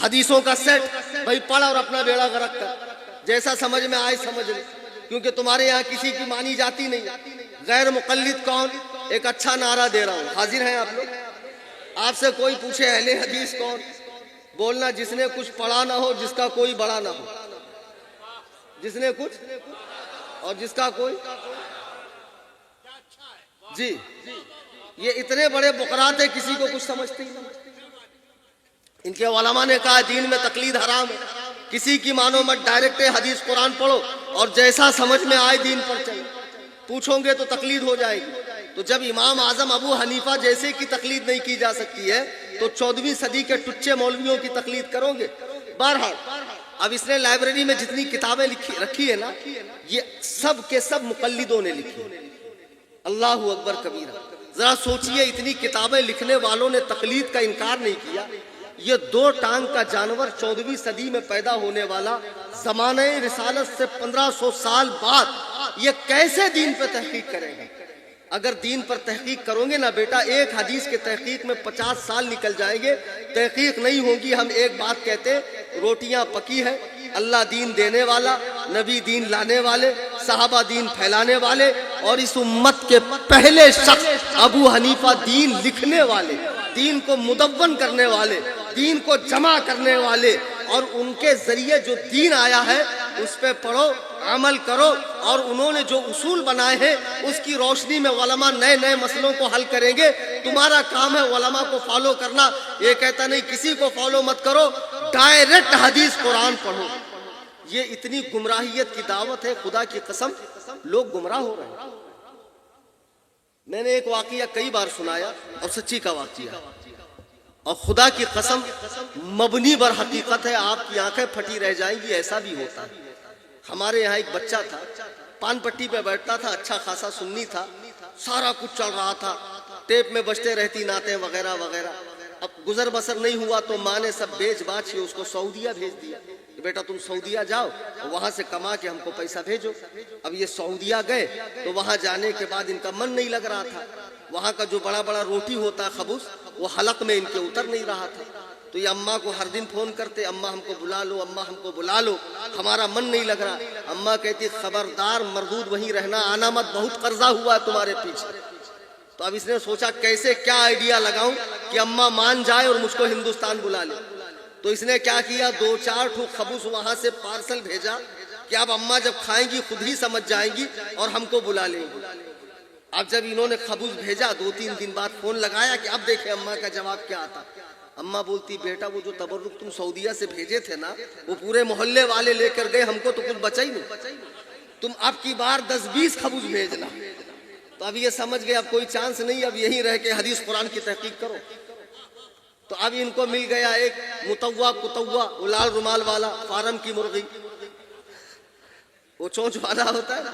حدیثوں کا سیٹ، بھائی پڑھ اور اپنا بیڑا غرق کر، جیسا سمجھ میں آئے سمجھ لے، کیونکہ تمہارے یہاں کسی کی مانی جاتی نہیں۔ غیر مقلد کون؟ ایک اچھا نعرہ دے رہا ہوں، حاضر ہیں آپ لوگ؟ آپ سے کوئی پوچھے اہل حدیث کون؟ بولنا جس نے کچھ پڑھا نہ ہو، جس کا کوئی بڑا نہ ہو، جس نے کچھ اور جس کا کوئی۔ جی یہ اتنے بڑے بقرات ہیں، کسی کو کچھ سمجھتے ہی نہیں۔ ان کے علماء نے کہا دین میں تقلید حرام ہے، کسی کی مانو مت، ڈائریکٹ حدیث قرآن پڑھو اور جیسا سمجھ میں آئے دین پر چلو، پوچھو گے تو تقلید ہو جائے گی۔ تو جب امام اعظم ابو حنیفہ جیسے کی تقلید نہیں کی جا سکتی ہے تو 14ویں صدی کے ٹچے مولویوں کی تقلید کرو گے؟ بہرحال اب اس نے لائبریری میں جتنی کتابیں رکھی ہے نا، یہ سب کے سب مقلدوں نے لکھی۔ اللہ اکبر کبیرہ، ذرا سوچئے اتنی کتابیں لکھنے والوں نے تقلید کا انکار نہیں کیا۔ یہ 2 ٹانگ کا جانور 14ویں صدی میں پیدا ہونے والا، زمانہ رسالت سے 1500 سال بعد یہ کیسے دین پہ تحقیق کریں گے؟ اگر دین پر تحقیق کرو گے نا بیٹا، ایک حدیث کے تحقیق میں 50 سال نکل جائیں گے، تحقیق نہیں ہوگی۔ ہم ایک بات کہتے، روٹیاں پکی ہے، اللہ دین دینے والا، نبی دین لانے والے، صحابہ دین پھیلانے والے، اور اس امت کے پہلے شخص ابو حنیفہ دین لکھنے والے، دین کو مدون کرنے والے، دین کو جمع کرنے والے اور ان کے ذریعے جو دین آیا ہے اس پہ پڑھو، عمل کرو، اور انہوں نے جو اصول بنائے ہیں اس کی روشنی میں علماء نئے نئے مسئلوں کو حل کریں گے۔ تمہارا کام ہے علماء کو فالو کرنا۔ یہ کہتا نہیں کسی کو فالو مت کرو، ڈائریکٹ حدیث قرآن پڑھو۔ یہ اتنی گمراہیت کی دعوت ہے، خدا کی قسم لوگ گمراہ ہو رہے ہیں۔ میں نے ایک واقعہ کئی بار سنایا اور سچی کا واقعہ، اور خدا کی قسم مبنی بر حقیقت ہے، آپ کی آنکھیں پھٹی رہ جائیں گی، ایسا بھی ہوتا ہے۔ ہمارے یہاں ایک بچہ تھا، پان پٹی پہ بیٹھتا تھا، اچھا خاصا سنی تھا، سارا کچھ چل رہا تھا، ٹیپ میں بجتے رہتی نعتیں وغیرہ وغیرہ۔ اب گزر بسر نہیں ہوا تو ماں نے سب بیچ باچ کے اس کو سعودیہ بھیج دیا کہ بیٹا تم سعودیہ جاؤ اور وہاں سے کما کے ہم کو پیسہ بھیجو۔ اب یہ سعودیہ گئے تو وہاں جانے کے بعد ان کا من نہیں لگ رہا تھا، وہاں کا جو بڑا بڑا روٹی ہوتا ہے خبوز وہ حلق میں ان کے اتر نہیں رہا تھا۔ تو یہ اماں کو ہر دن فون کرتے، اماں ہم کو بلا لو، اماں ہم کو بلا لو، ہمارا من نہیں لگ رہا۔ اماں کہتی خبردار مردود وہیں رہنا، آنا مت، بہت قرضہ ہوا ہے تمہارے پیچھے۔ تو اب اس نے سوچا کیسے کیا آئیڈیا لگاؤں کہ اماں مان جائے اور مجھ کو ہندوستان بلا لے۔ تو اس نے کیا کیا، 2-4 ٹھوک خبوز وہاں سے پارسل بھیجا کہ اب اماں جب کھائیں گی خود ہی سمجھ جائیں گی اور ہم کو بلا لیں گی۔ اب جب انہوں نے خبوز بھیجا 2-3 دن بعد فون لگایا کہ اب دیکھیں اماں کا جواب کیا آتا۔ اماں بولتی بیٹا وہ جو تبرک تم سعودیہ سے بھیجے تھے نا وہ پورے محلے والے لے کر گئے، ہم کو تو کچھ بچا ہی نہیں، تم اب کی بار 10-20 خبوز بھیجنا۔ تو اب یہ سمجھ گئے اب کوئی چانس نہیں، اب یہیں رہ کے حدیث قرآن کی تحقیق کرو۔ تو اب ان کو مل گیا ایک متوا کتوا، لال رومال والا، فارم کی مرغی، وہ چونچ والا ہوتا ہے نا۔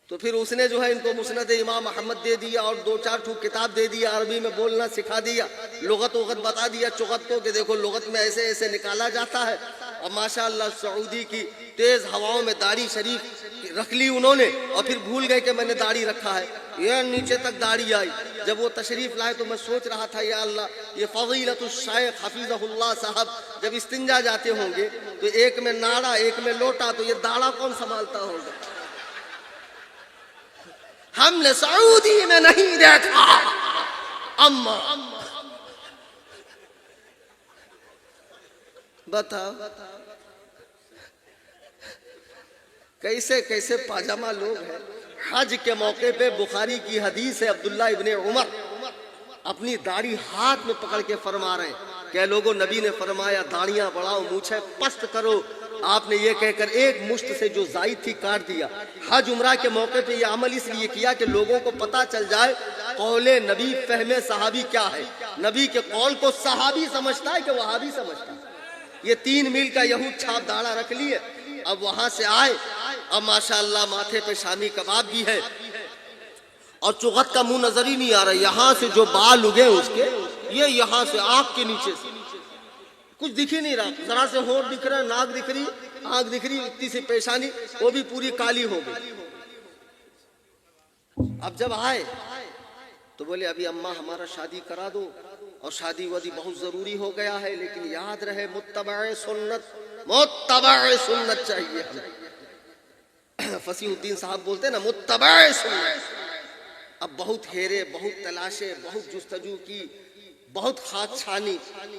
تو پھر اس نے جو ہے ان کو مسند امام احمد دے دیا اور 2-4 ٹھوک کتاب دے دیا، عربی میں بولنا سکھا دیا، لغت وغت بتا دیا چغت کو کہ دیکھو لغت میں ایسے ایسے نکالا جاتا ہے۔ اور ماشاءاللہ سعودی کی تیز ہواؤں میں داڑھی شریف رکھ لی انہوں نے، اور پھر بھول گئے کہ میں نے داڑھی رکھا ہے، یہ نیچے تک داڑھی آئی۔ جب وہ تشریف لائے تو میں سوچ رہا تھا یا اللہ یہ فضیلت الشیخ حفیظہ اللہ صاحب جب استنجا جاتے ہوں گے تو ایک میں ناڑا ایک میں لوٹا، تو یہ داڑھا کون سنبھالتا ہوگا؟ ہم نے سعودی میں نہیں دیکھا اما۔ بتاؤ کیسے کیسے پاجامہ لوگ ہیں۔ حج کے موقع پہ بخاری کی حدیث ہے، عبداللہ ابن عمر اپنی داڑھی ہاتھ میں پکڑ کے فرما رہے ہیں کہ لوگوں نبی نے فرمایا داڑیاں بڑھاؤ، مونچھیں پست کرو۔ آپ نے یہ کہہ کر ایک مشت سے جو زائد تھی کاٹ دیا۔ حج عمرہ کے موقع پہ یہ عمل اس لیے کیا کہ لوگوں کو پتہ چل جائے قول نبی فہم صحابی کیا ہے۔ نبی کے قول کو صحابی سمجھتا ہے کہ وہابی سمجھتا ہے۔ یہ 3 میل کا یہود چھاپ داڑھا رکھ لیے، اب وہاں سے آئے، اب ماشاءاللہ ماتھے پہ شامی کباب بھی ہے اور چغت کا منہ نظر ہی نہیں آ رہا، یہاں سے جو بال اگے اس کے، یہ یہاں سے آنکھ کے نیچے سے کچھ دکھ ہی نہیں رہا، ذرا سے ہونٹ دکھ رہا ہے، ناک دکھ رہی، آنکھ دکھ رہی، اتنی سی پیشانی وہ بھی پوری کالی ہو گئی۔ اب جب آئے تو بولے ابھی اماں ہمارا شادی کرا دو، اور شادی وادی بہت ضروری ہو گیا ہے، لیکن یاد رہے متبع سنت چاہیے ہمیں۔ فصیح الدین صاحب بولتے ہیں نا متبع سنت۔ اب بہت ہیرے، بہت تلاشے، بہت جستجو کی، بہت خاک چھانی،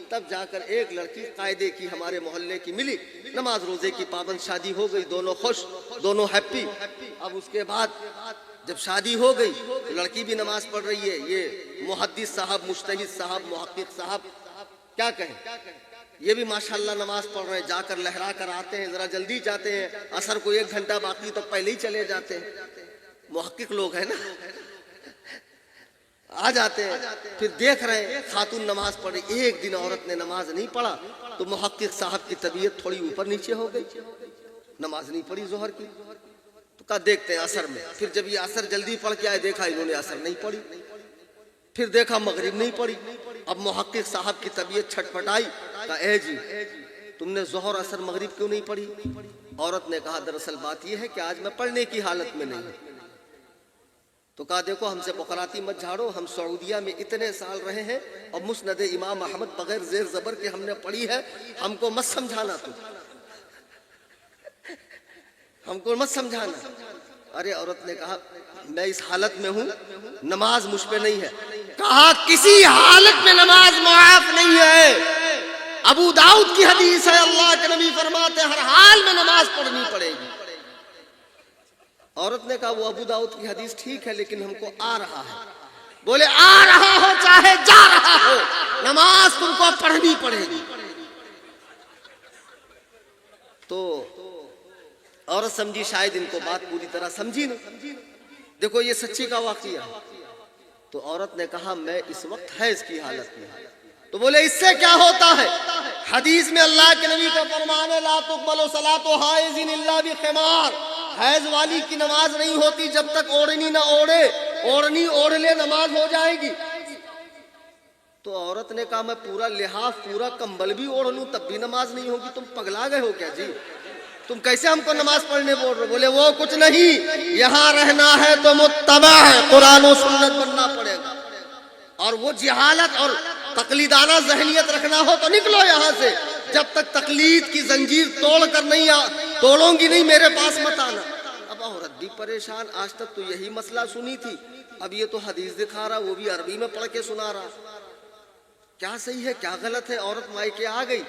تب جا کر ایک لڑکی قاعدے کی ہمارے محلے کی ملی، نماز روزے کی پابند، شادی ہو گئی، دونوں خوش، دونوں ہیپی۔ اب اس کے بعد جب شادی ہو گئی تو لڑکی بھی نماز پڑھ رہی ہے، یہ محدث صاحب، مجتہد صاحب، محقق صاحب کیا کہیں، یہ بھی ماشاءاللہ نماز پڑھ رہے ہیں، جا کر لہرا کر آتے ہیں، ذرا جلدی جاتے ہیں، عصر کو 1 گھنٹہ باقی تو پہلے ہی چلے جاتے ہیں، محقق لوگ ہیں نا، آ جاتے ہیں، پھر دیکھ رہے ہیں خاتون نماز پڑھی۔ ایک دن عورت نے نماز نہیں پڑھا تو محقق صاحب کی طبیعت تھوڑی اوپر نیچے ہو گئی، نماز نہیں پڑھی ظہر کی، تو کہا دیکھتے ہیں عصر میں۔ پھر جب یہ عصر جلدی پڑھ کے آئے دیکھا انہوں نے عصر نہیں پڑھی، پھر دیکھا مغرب نہیں پڑھی۔ اب محقق صاحب کی طبیعت چھٹپٹائی، کہا اے جی تم نے ظہر عصر مغرب کیوں نہیں پڑھی؟ عورت نے کہا دراصل بات یہ ہے کہ آج میں پڑھنے کی حالت میں نہیں ہوں۔ تو کہا دیکھو ہم سے بقراتی مت جھاڑو، ہم سعودیہ میں اتنے سال رہے ہیں اور مسند امام احمد بغیر زیر زبر کے ہم نے پڑھی ہے، ہم کو مت سمجھانا، تو ہم کو مت سمجھانا۔ ارے عورت نے کہا میں اس حالت میں ہوں، نماز مجھ پہ نہیں ہے۔ کہا کسی حالت میں نماز معاف نہیں ابو داؤد کی حدیث ہے، اللہ کے نبی فرماتے ہر حال میں نماز پڑھنی پڑے گی۔ عورت نے کہا وہ ابو داؤد کی حدیث ٹھیک ہے لیکن ہم کو آ رہا ہے۔ بولے آ رہا ہو چاہے جا رہا ہو، نماز تم کو پڑھنی پڑے گی۔ تو عورت سمجھی شاید ان کو بات پوری طرح سمجھی نہیں۔ دیکھو یہ سچی کا واقعہ۔ تو عورت نے کہا میں اس وقت حیض کی حالت میں۔ تو بولے اس سے کیا ہوتا ہے؟ حدیث میں اللہ کے نبی کا فرمان ہے لا تقبل صلاۃ حائض الا بخمار، حیض والی کی نماز نہیں ہوتی جب تک اوڑھنی نہ اوڑھے، اوڑھنی اوڑھ لے نماز ہو جائے گی۔ تو عورت نے کہا میں پورا لحاف پورا کمبل بھی اوڑھ لوں تب بھی نماز نہیں ہوگی، تم پگلا گئے ہو کیا جی؟ تم کیسے ہم کو نماز پڑھنے بول رہے ہو؟ بولے وہ کچھ نہیں، یہاں رہنا ہے تو متبع ہے، قرآن و سنت بننا پڑے گا، اور وہ جہالت اور تقلیدانہ ذہنیت رکھنا ہو تو نکلو یہاں سے، جب تک تقلید کی زنجیر توڑ کر نہیں توڑوں گی نہیں میرے پاس مت آنا۔ اب عورت بھی پریشان، آج تک تو یہی مسئلہ سنی تھی، اب یہ تو حدیث دکھا رہا، وہ بھی عربی میں پڑھ کے سنا رہا، کیا صحیح ہے کیا غلط ہے؟ عورت مائکے آ گئی،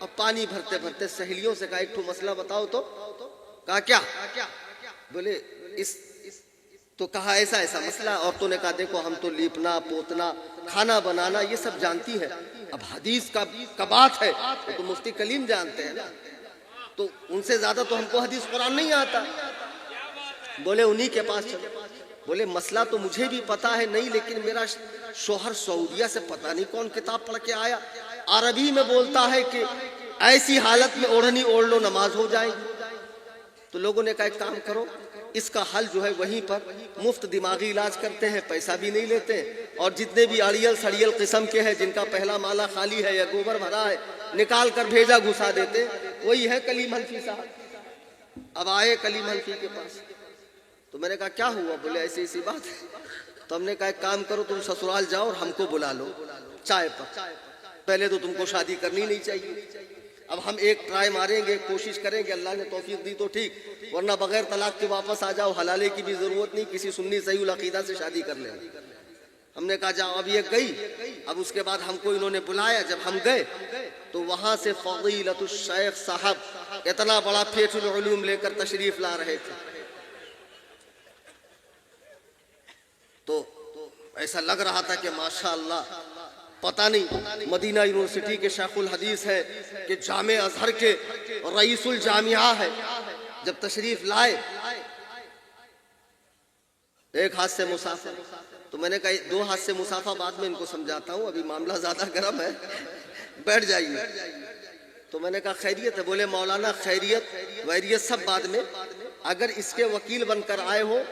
اب پانی بھرتے بھرتے سہیلیوں سے کہا ایک ٹھو مسئلہ بتاؤ تو۔ کہا کیا؟ بولے تو کہا ایسا ایسا مسئلہ۔ عورتوں نے کہا دیکھو ہم تو لیپنا پوتنا کھانا بنانا یہ سب جانتی ہے، اب حدیث کا بات ہے وہ تو مفتی کلیم جانتے ہیں نا، تو ان سے زیادہ تو ہم کو حدیث قرآن نہیں آتا۔ بولے انہی کے پاس چلو۔ بولے مسئلہ تو مجھے بھی پتا ہے نہیں، لیکن میرا شوہر سعودیہ سے پتہ نہیں کون کتاب پڑھ کے آیا، عربی میں بولتا ہے کہ ایسی حالت میں اوڑھنی اوڑھ لو نماز ہو جائے گی۔ تو لوگوں نے کہا ایک کام کرو، اس کا حل جو ہے وہیں پر مفت دماغی علاج کرتے ہیں، پیسہ بھی نہیں لیتے، اور جتنے بھی اڑیل سڑیل قسم کے ہیں جن کا پہلا مالا خالی ہے یا گوبر بھرا ہے نکال کر بھیجا گھسا دیتے، وہی ہے کلیم حنفی صاحب۔ اب آئے کلیم حنفی کے پاس، تو میں نے کہا کیا ہوا؟ بولے ایسی ایسی بات ہے۔ تو ہم نے کہا ایک کام کرو تم سسرال جاؤ اور ہم کو بلا لو چائے پر، پہلے تو تم کو شادی کرنی نہیں چاہیے، اب ہم ایک ٹرائی ماریں گے، کوشش کریں گے، اللہ نے توفیق دی تو ٹھیک، ورنہ بغیر طلاق کے واپس آ جاؤ، حلالے کی بھی ضرورت نہیں، کسی سنی صحیح العقیدہ سے شادی کر لیں۔ ہم نے کہا جاؤ، اب یہ گئی، اب اس کے بعد ہم کو انہوں نے بلایا، جب ہم گئے تو وہاں سے فضیلت الشیخ صاحب اتنا بڑا پھیٹ العلوم لے کر تشریف لا رہے تھے، تو ایسا لگ رہا تھا کہ ماشاءاللہ پتہ نہیں مدینہ یونیورسٹی کے شیخ الحدیث ہے کہ جامع ازہر کے رئیس الجامعہ ہے۔ جب تشریف لائے ایک ہاتھ سے مسافہ، تو میں نے کہا دو ہاتھ سے مسافہ بعد میں ان کو سمجھاتا ہوں، ابھی معاملہ زیادہ گرم ہے، بیٹھ جائیے۔ تو میں نے کہا خیریت ہے؟ بولے مولانا خیریت ویریت سب بعد میں، اگر اس کے وکیل بن کر آئے ہو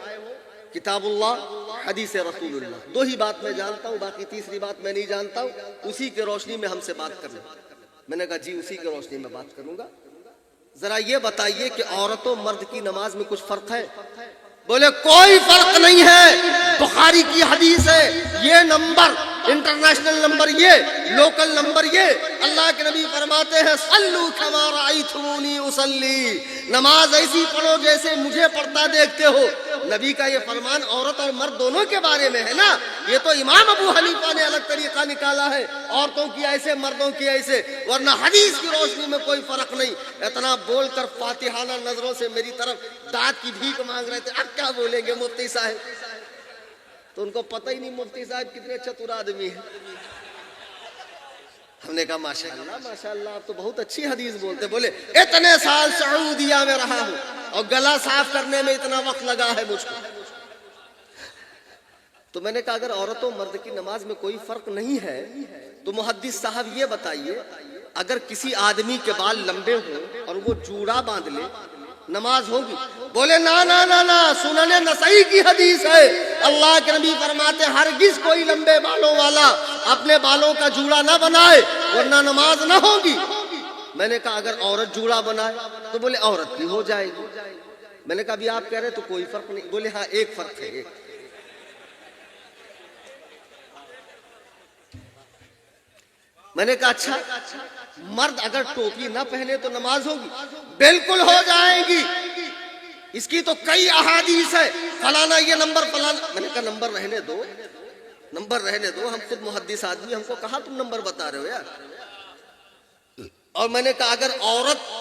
کتاب اللہ حدیث رسول اللہ، دو ہی بات میں جانتا ہوں، باقی تیسری بات میں نہیں جانتا ہوں، اسی کے روشنی میں ہم سے بات کرنا۔ میں نے کہا جی اسی کے روشنی میں بات کروں گا، ذرا یہ بتائیے کہ عورت و مرد کی نماز میں کچھ فرق ہے؟ بولے کوئی فرق نہیں ہے، بخاری کی حدیث ہے، یہ نمبر انٹرنیشنل نمبر یہ، لوکل نمبر یہ، اللہ کے نبی فرماتے ہیں صلو کما رأیتمونی اصلی، نماز ایسی پڑھو جیسے مجھے پڑھتا دیکھتے ہو۔ نبی کا یہ فرمان عورت اور مرد دونوں کے بارے میں ہے نا، یہ تو امام ابو حنیفہ نے الگ طریقہ نکالا ہے، عورتوں کی ایسے مردوں کی ایسے، ورنہ حدیث کی روشنی میں کوئی فرق نہیں۔ اتنا بول کر فاتحانہ نظروں سے میری طرف داد کی بھیک مانگ رہے تھے، اب کیا بولیں گے مفتی صاحب؟ تو ان کو پتہ ہی نہیں مفتی صاحب کتنے چتر آدمی ہیں۔ ہم نے کہا ماشاءاللہ ماشاءاللہ آپ تو بہت اچھی حدیث بولتے۔ بولے اتنے سال سعودیہ میں رہا ہوں اور گلا صاف کرنے میں اتنا وقت لگا ہے مجھ کو۔ تو میں نے کہا اگر عورت و مرد کی نماز میں کوئی فرق نہیں ہے تو محدث صاحب یہ بتائیے اگر کسی آدمی کے بال لمبے ہوں اور وہ جوڑا باندھ لے نماز ہوگی؟ بولے نا نا نا نا، سنن نسائی کی حدیث ہے، اللہ کے نبی فرماتے ہرگز کوئی لمبے بالوں والا اپنے بالوں کا جوڑا نہ بنائے ورنہ نماز نہ ہوگی۔ میں نے کہا اگر عورت جوڑا بنائے تو بولے عورت کی ہو جائے گی۔ میں نے کہا ابھی آپ کہہ رہے تو کوئی فرق نہیں، بولے ہاں ایک فرق ہے ایک۔ میں نے کہا اچھا مرد اگر ٹوپی نہ پہنے تو نماز ہوگی؟ بالکل ہو جائے گی، اس کی تو کئی احادیث ہے، فلانا یہ نمبر فلانا۔ میں نے کہا نمبر رہنے دو، نمبر رہنے دو، ہم خود محدث آدمی، ہم کو کہاں تم نمبر بتا رہے ہو یار؟ اور میں نے کہا اگر عورت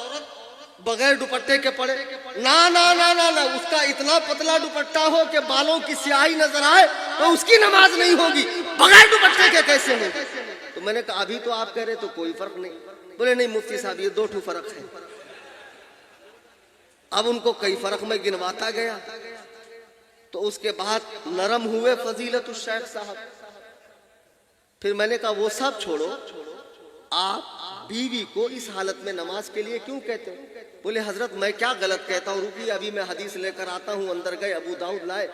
بغیر دوپٹے کے پڑے، نا نا نا نا نا، اس کا اتنا پتلا دوپٹہ ہو کہ بالوں کی سیاہی نظر آئے تو اس کی نماز نہیں ہوگی، بغیر دوپٹے کے کیسے ہوگی؟ تو میں نے کہا ابھی تو آپ کہہ رہے تو کوئی فرق نہیں. بولے نہیں مفتی صاحب یہ 2 فرق ہے. اب ان کو کئی فرق میں گنواتا گیا تو اس کے بعد نرم ہوئے فضیلت الشیخ صاحب. پھر میں نے کہا وہ سب چھوڑو، آپ بیوی کو اس حالت میں نماز کے لیے کیوں کہتے ہو؟ بولے حضرت میں کیا غلط کہتا ہوں، رکیے ابھی میں حدیث لے کر آتا ہوں. اندر گئے، ابو داؤد لائے.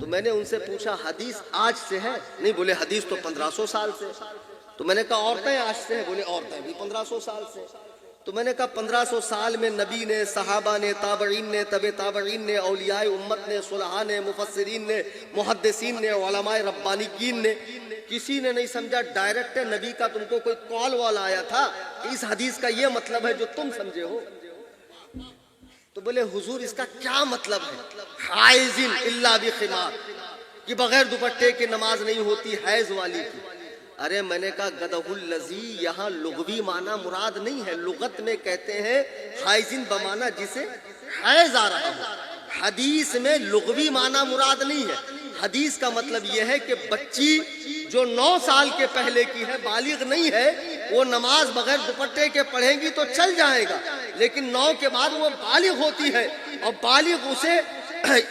تو میں نے ان سے پوچھا حدیث آج سے ہے؟ نہیں، بولے حدیث تو 1500 سال سے. تو میں نے کہا عورتیں آج سے ہیں؟ بولے عورتیں بھی 1500 سال سے. تو میں نے کہا 1500 سال میں نبی نے، صحابہ نے، تابعین نے، تبع تابعین نے، اولیاء امت نے، صلحاء نے، مفسرین نے، محدثین نے، علماء ربانیین نے، کسی نے نہیں سمجھا ڈائریکٹ نبی کا تم کو کوئی کال وال آیا تھا کہ اس حدیث کا یہ مطلب ہے جو تم سمجھے ہو؟ تو بولے حضور اس کا کیا مطلب ہے حائزن الا بخمار، کہ بغیر دوپٹے کے نماز نہیں ہوتی حیض والی کی؟ ارے میں نے کہا گدہ الذی، یہاں لغوی معنی مراد نہیں ہے. لغت میں کہتے ہیں حائزن بمعنی جسے حیض آ رہا ہو. حدیث میں لغوی معنی مراد نہیں ہے. حدیث کا مطلب یہ ہے کہ بچی جو 9 سال کے پہلے کی ہے، بالغ نہیں ہے، وہ نماز بغیر دوپٹے کے پڑھیں گی تو چل جائے گا، لیکن 9 کے بعد وہ بالغ ہوتی ہے. اور بالغ اسے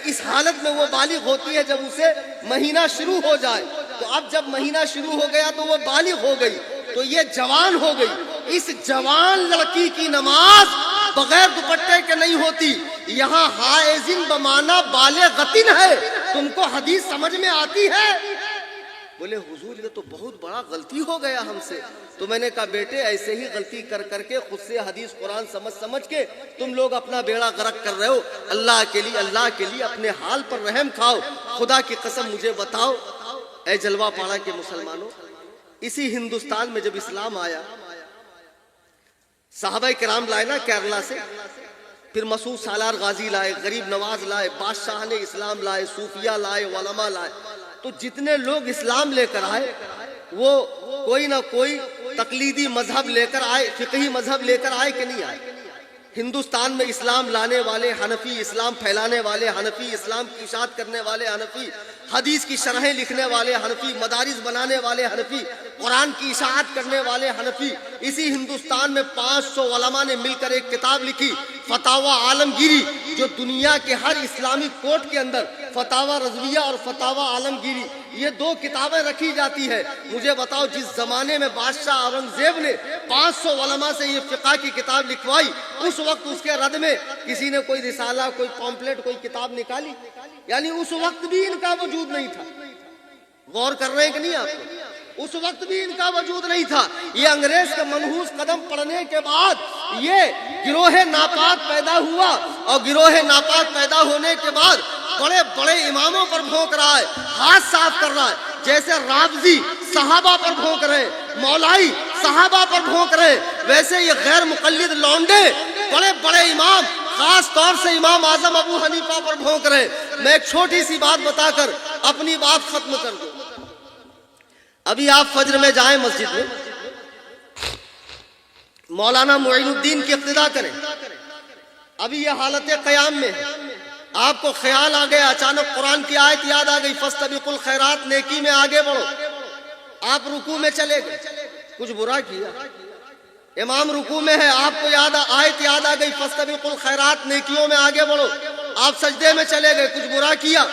اس حالت میں وہ بالغ ہوتی ہے جب اسے مہینہ شروع ہو جائے. تو اب جب مہینہ شروع ہو گیا تو وہ بالغ ہو گئی، تو یہ جوان ہو گئی. اس جوان لڑکی کی نماز بغیر دوپٹے کے نہیں ہوتی. یہاں حائزن بمعنی بالغتن ہے. تم کو حدیث سمجھ میں آتی ہے؟ بولے حضور یہ تو بہت بڑا غلطی ہو گیا ہم سے. تو میں نے کہا بیٹے ایسے ہی غلطی کر کر کے خود سے حدیث قرآن سمجھ کے تم لوگ اپنا بیڑا غرق کر رہے ہو. اللہ کے لیے اپنے حال پر رحم کھاؤ. خدا کی قسم مجھے بتاؤ اے جلوہ پاڑا کے مسلمانوں، اسی ہندوستان میں جب اسلام آیا، صحابہ کرام لائے نا کیرلا سے، پھر مسعود سالار غازی لائے، غریب نواز لائے، بادشاہ نے اسلام لائے، صوفیہ لائے، علماء لائے. تو جتنے لوگ اسلام لے کر آئے وہ کوئی نہ کوئی تقلیدی مذہب لے کر آئے، فقہی مذہب لے کر آئے کہ نہیں آئے؟ ہندوستان میں اسلام لانے والے حنفی، اسلام پھیلانے والے حنفی، اسلام کی اشاعت کرنے والے حنفی، حدیث کی شرحیں لکھنے والے حنفی، مدارس بنانے والے حنفی، قرآن کی اشاعت کرنے والے حنفی. اسی ہندوستان میں 500 علماء نے مل کر ایک کتاب لکھی فتاوی عالمگیری، جو دنیا کے ہر اسلامی کورٹ کے اندر فتاوی رضویہ اور فتاوی عالمگیری یہ 2 کتابیں رکھی جاتی ہے. مجھے بتاؤ جس زمانے میں بادشاہ اورنگزیب نے 500 علماء سے یہ فقہ کی کتاب لکھوائی، اس وقت اس کے رد میں کسی نے کوئی رسالہ، کوئی پامپلیٹ، کوئی کتاب نکالی؟ یعنی اس وقت بھی ان کا وجود نہیں تھا. غور کر رہے ہیں کہ نہیں آپ؟ اس وقت بھی ان کا وجود نہیں تھا. یہ انگریز کا منحوس قدم پڑنے کے بعد یہ گروہ ناپاک پیدا ہوا، اور گروہ ناپاک پیدا ہونے کے بعد بڑے بڑے اماموں پر بھونک رہا ہے، ہاتھ صاف کر رہا ہے. جیسے رافضی صحابہ پر بھونک رہے، مولائی صحابہ پر بھونک رہے، ویسے یہ غیر مقلد لونڈے بڑے بڑے امام، خاص طور سے امام اعظم ابو حنیفہ پر بھونک رہے. میں ایک چھوٹی سی بات بتا کر اپنی بات ختم کر دوں. ابھی آپ فجر میں جائیں مسجد میں، مولانا معین الدین کی اقتداء کریں. ابھی یہ حالت قیام میں ہے، آپ کو خیال آ گیا، اچانک قرآن کی آیت یاد آ گئی، فاستبقوا الخیرات، نیکی میں آگے بڑھو. آپ رکوع میں چلے گئے، کچھ برا کیا، امام رکوع میں ہے، آپ کو آیت یاد آ گئی، فاستبقوا الخیرات، نیکیوں میں آگے بڑھو. آپ سجدے میں چلے گئے، کچھ برا کیا.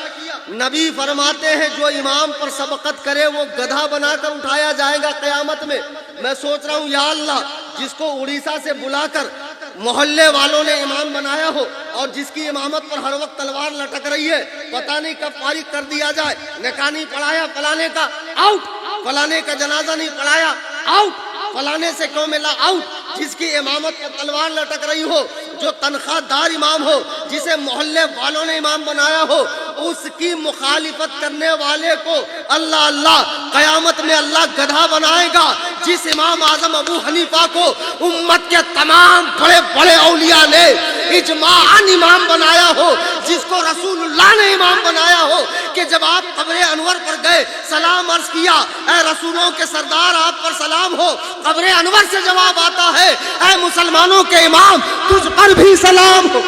نبی فرماتے ہیں جو امام پر سبقت کرے وہ گدھا بنا کر اٹھایا جائے گا قیامت میں. میں سوچ رہا ہوں یا اللہ، جس کو اڑیسہ سے بلا کر محلے والوں نے امام بنایا ہو اور جس کی امامت پر ہر وقت تلوار لٹک رہی ہے، پتہ نہیں کب فارغ کر دیا جائے. نکاح نہیں پڑھایا فلانے کا، آؤٹ. فلانے کا جنازہ نہیں پڑھایا، آؤٹ. فلانے سے کیوں ملا، آؤٹ. جس کی امامت پر تلوار لٹک رہی ہو، جو تنخواہ دار امام ہو، جسے محلے والوں نے امام بنایا ہو، اس کی مخالفت کرنے والے کو اللہ قیامت میں اللہ گدھا بنائے گا. جس امام اعظم ابو حنیفہ کو امت کے تمام بڑے بڑے اولیاء نے اجماعاً امام بنایا ہو، جس کو رسول اللہ نے امام بنایا ہو، کہ جب آپ قبر انور پر گئے سلام عرض کیا، اے رسولوں کے سردار آپ پر سلام ہو، قبر انور سے جواب آتا ہے اے مسلمانوں کے امام تجھ پر بھی سلام ہو۔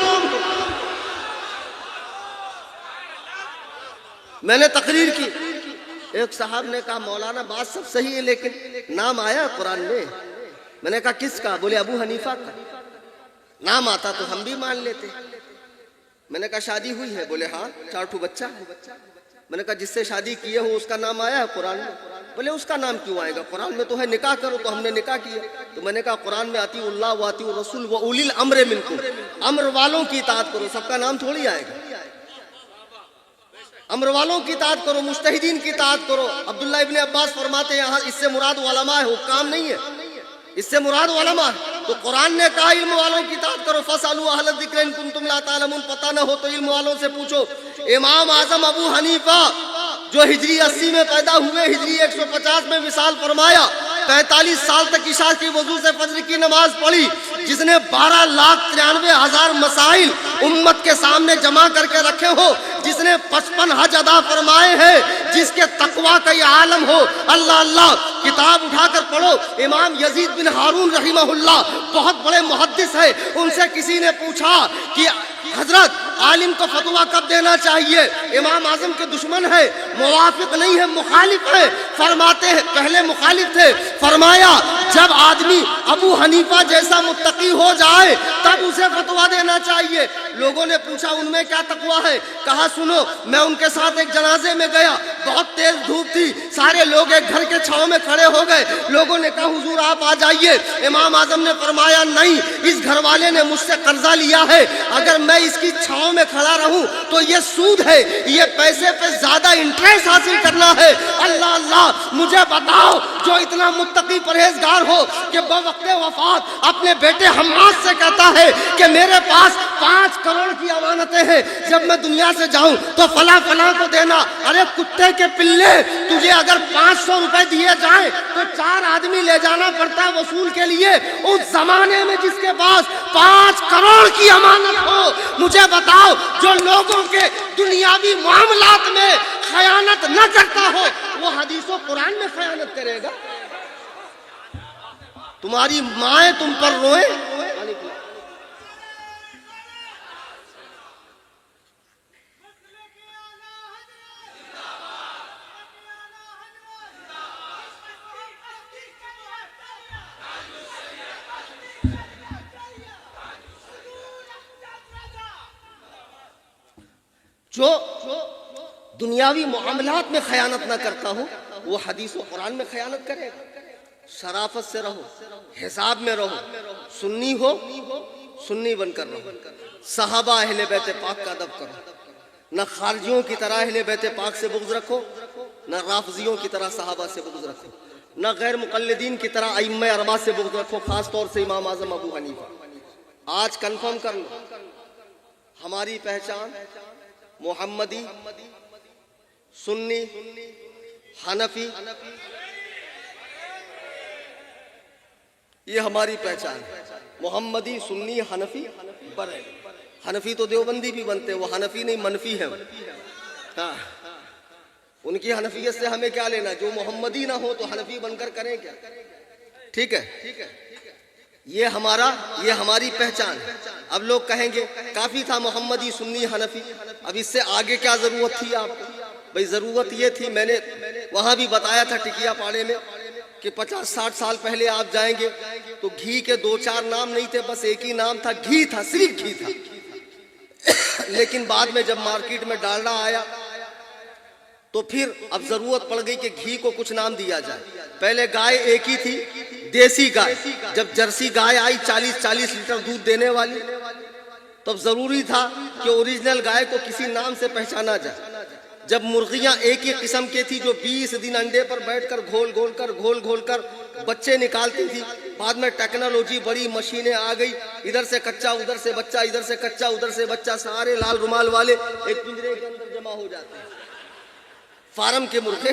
میں نے تقریر کی، ایک صاحب نے کہا مولانا بات سب صحیح ہے لیکن نام آیا قرآن میں نے کہا کس کا؟ بولے ابو حنیفہ کا۔ نام آتا تو ہم بھی مان لیتے۔ میں نے کہا شادی ہوئی ہے؟ بولے ہاں 4 بچہ ہے۔ میں نے کہا جس سے شادی کیے ہو اس کا نام آیا ہے قرآن میں؟ بولے اس کا نام کیوں آئے گا، قرآن میں تو ہے نکاح کرو، تو ہم نے نکاح کیا۔ تو میں نے کہا قرآن میں اطیعوا اللہ و اطیعوا الرسول و اولی الامر منکم، امر والوں کی اطاعت کرو، سب کا نام تھوڑی آئے گا۔ امر والوں کی اطاعت کرو، مجتہدین کی اطاعت کرو۔ عبداللہ ابن عباس فرماتے ہیں یہاں اس سے مراد علماء ہے، حکام نہیں ہے، اس سے مراد علماء ہے۔ تو قرآن نے کہا علم والوں کی اطاعت کرو، فاسألوا اہل الذکر ان کنتم لا تعلمون، پتہ نہ ہو تو علم والوں سے پوچھو۔ امام اعظم ابو حنیفہ جو ہجری 80 میں پیدا ہوئے، ہجری 150 میں وصال فرمایا، 45 سال تک عشاء کی وضو سے فجر کی نماز پڑھی، جس نے 12,93,000 مسائل امت کے سامنے جمع کر کے رکھے ہو، جس نے 55 حج ادا فرمائے ہیں، جس کے تقویٰ کا یہ عالم ہو، اللہ اللہ کتاب اٹھا کر پڑھو۔ امام یزید بن ہارون رحمہ اللہ بہت بڑے محدث ہے، ان سے کسی نے پوچھا کہ حضرت عالم کو فتویٰ کب دینا چاہیے؟ امام اعظم کے دشمن ہے، موافق نہیں ہے، مخالف ہے۔ فرماتے ہیں پہلے مخالف تھے، فرمایا جب آدمی ابو حنیفہ جیسا متقی ہو جائے تب اسے فتویٰ دینا چاہیے۔ لوگوں نے پوچھا ان میں کیا تقویٰ ہے؟ کہا سنو، میں ان کے ساتھ ایک جنازے میں گیا، بہت تیز دھوپ تھی، سارے لوگ ایک گھر کے چھاؤں میں کھڑے ہو گئے، لوگوں نے کہا حضور آپ آ جائیے۔ امام اعظم نے فرمایا نہیں، اس گھر والے نے مجھ سے قرضہ لیا ہے، اگر میں اس کی چھاؤں میں کھڑا رہوں تو یہ سود ہے، یہ پیسے پہ زیادہ انٹرسٹ حاصل کرنا ہے۔ اللہ اللہ مجھے بتاؤ جو اتنا متقی پرہیزگار ہو کہ بوقت وفات اپنے بیٹے حماد سے کہتا ہے کہ میرے پاس 5 کروڑ کی امانتیں ہیں، جب میں دنیا سے جاؤں تو فلاں فلاں کو دینا۔ ارے کتے کے پلے، تجھے اگر 500 روپے دیے جائیں تو 4 آدمی لے جانا پڑتا ہے وصول کے لیے، اس زمانے میں جس کے پاس 5 کروڑ کی امانت ہو۔ مجھے بتاؤ جو لوگوں کے دنیاوی معاملات میں خیانت نہ کرتا ہو وہ حدیث و قرآن میں خیانت کرے گا؟ تمہاری مائیں تم پر روئیں۔ جو دنیاوی معاملات میں خیانت نہ کرتا ہو وہ حدیث و قرآن میں خیانت کرے گا۔ شرافت سے رہو، حساب میں رہو، سنی ہو سنی بن کر رہو، صحابہ اہل بیت پاک کا ادب کرو، نہ خارجیوں کی طرح اہل بیت پاک سے بغض رکھو، نہ رافضیوں کی طرح صحابہ سے بغض رکھو، نہ غیر مقلدین کی طرح ائمہ اربعہ سے بغض رکھو، خاص طور سے امام اعظم ابو حنیفہ۔ آج کنفرم کر لو ہماری پہچان محمدی، سنی، حنفی، یہ ہماری پہچان ہے۔ محمدی، سنی، حنفی، بڑے حنفی تو دیوبندی بھی بنتے ہیں، وہ حنفی نہیں منفی ہے۔ ہاں ان کی حنفیت سے ہمیں کیا لینا، جو محمدی نہ ہو تو حنفی بن کر کریں کیا؟ ٹھیک ہے، یہ ہماری پہچان ہے۔ اب لوگ کہیں گے کافی تھا محمدی، سنی، حنفی، اب اس سے آگے کیا ضرورت تھی آپ کو؟ بھئی ضرورت یہ تھی، میں نے وہاں بھی بتایا تھا ٹکیا پاڑے میں کہ 50-60 سال پہلے آپ جائیں گے تو گھی کے 2-4 نام نہیں تھے، بس ایک ہی نام تھا، گھی تھا، صرف گھی تھا۔ لیکن بعد میں جب مارکیٹ میں ڈالڈا آیا تو پھر اب ضرورت پڑ گئی کہ گھی کو کچھ نام دیا جائے۔ پہلے گائے ایک ہی تھی، دیسی گائے، جب جرسی گائے آئی 40 لیٹر دودھ دینے والی، تب ضروری تھا کہ اوریجنل گائے کو کسی نام سے پہچانا جائے۔ جب مرغیاں ایک ہی قسم کی تھی جو 20 دن انڈے پر بیٹھ کر گھول گھول کر بچے نکالتی تھی، بعد میں ٹیکنالوجی بڑی، مشینیں آ گئی، ادھر سے کچا ادھر سے بچہ، ادھر سے کچا ادھر سے بچہ، سارے لال رومال والے ایک پنجرے کے اندر جمع ہو جاتے ہیں، فارم کے مرغے۔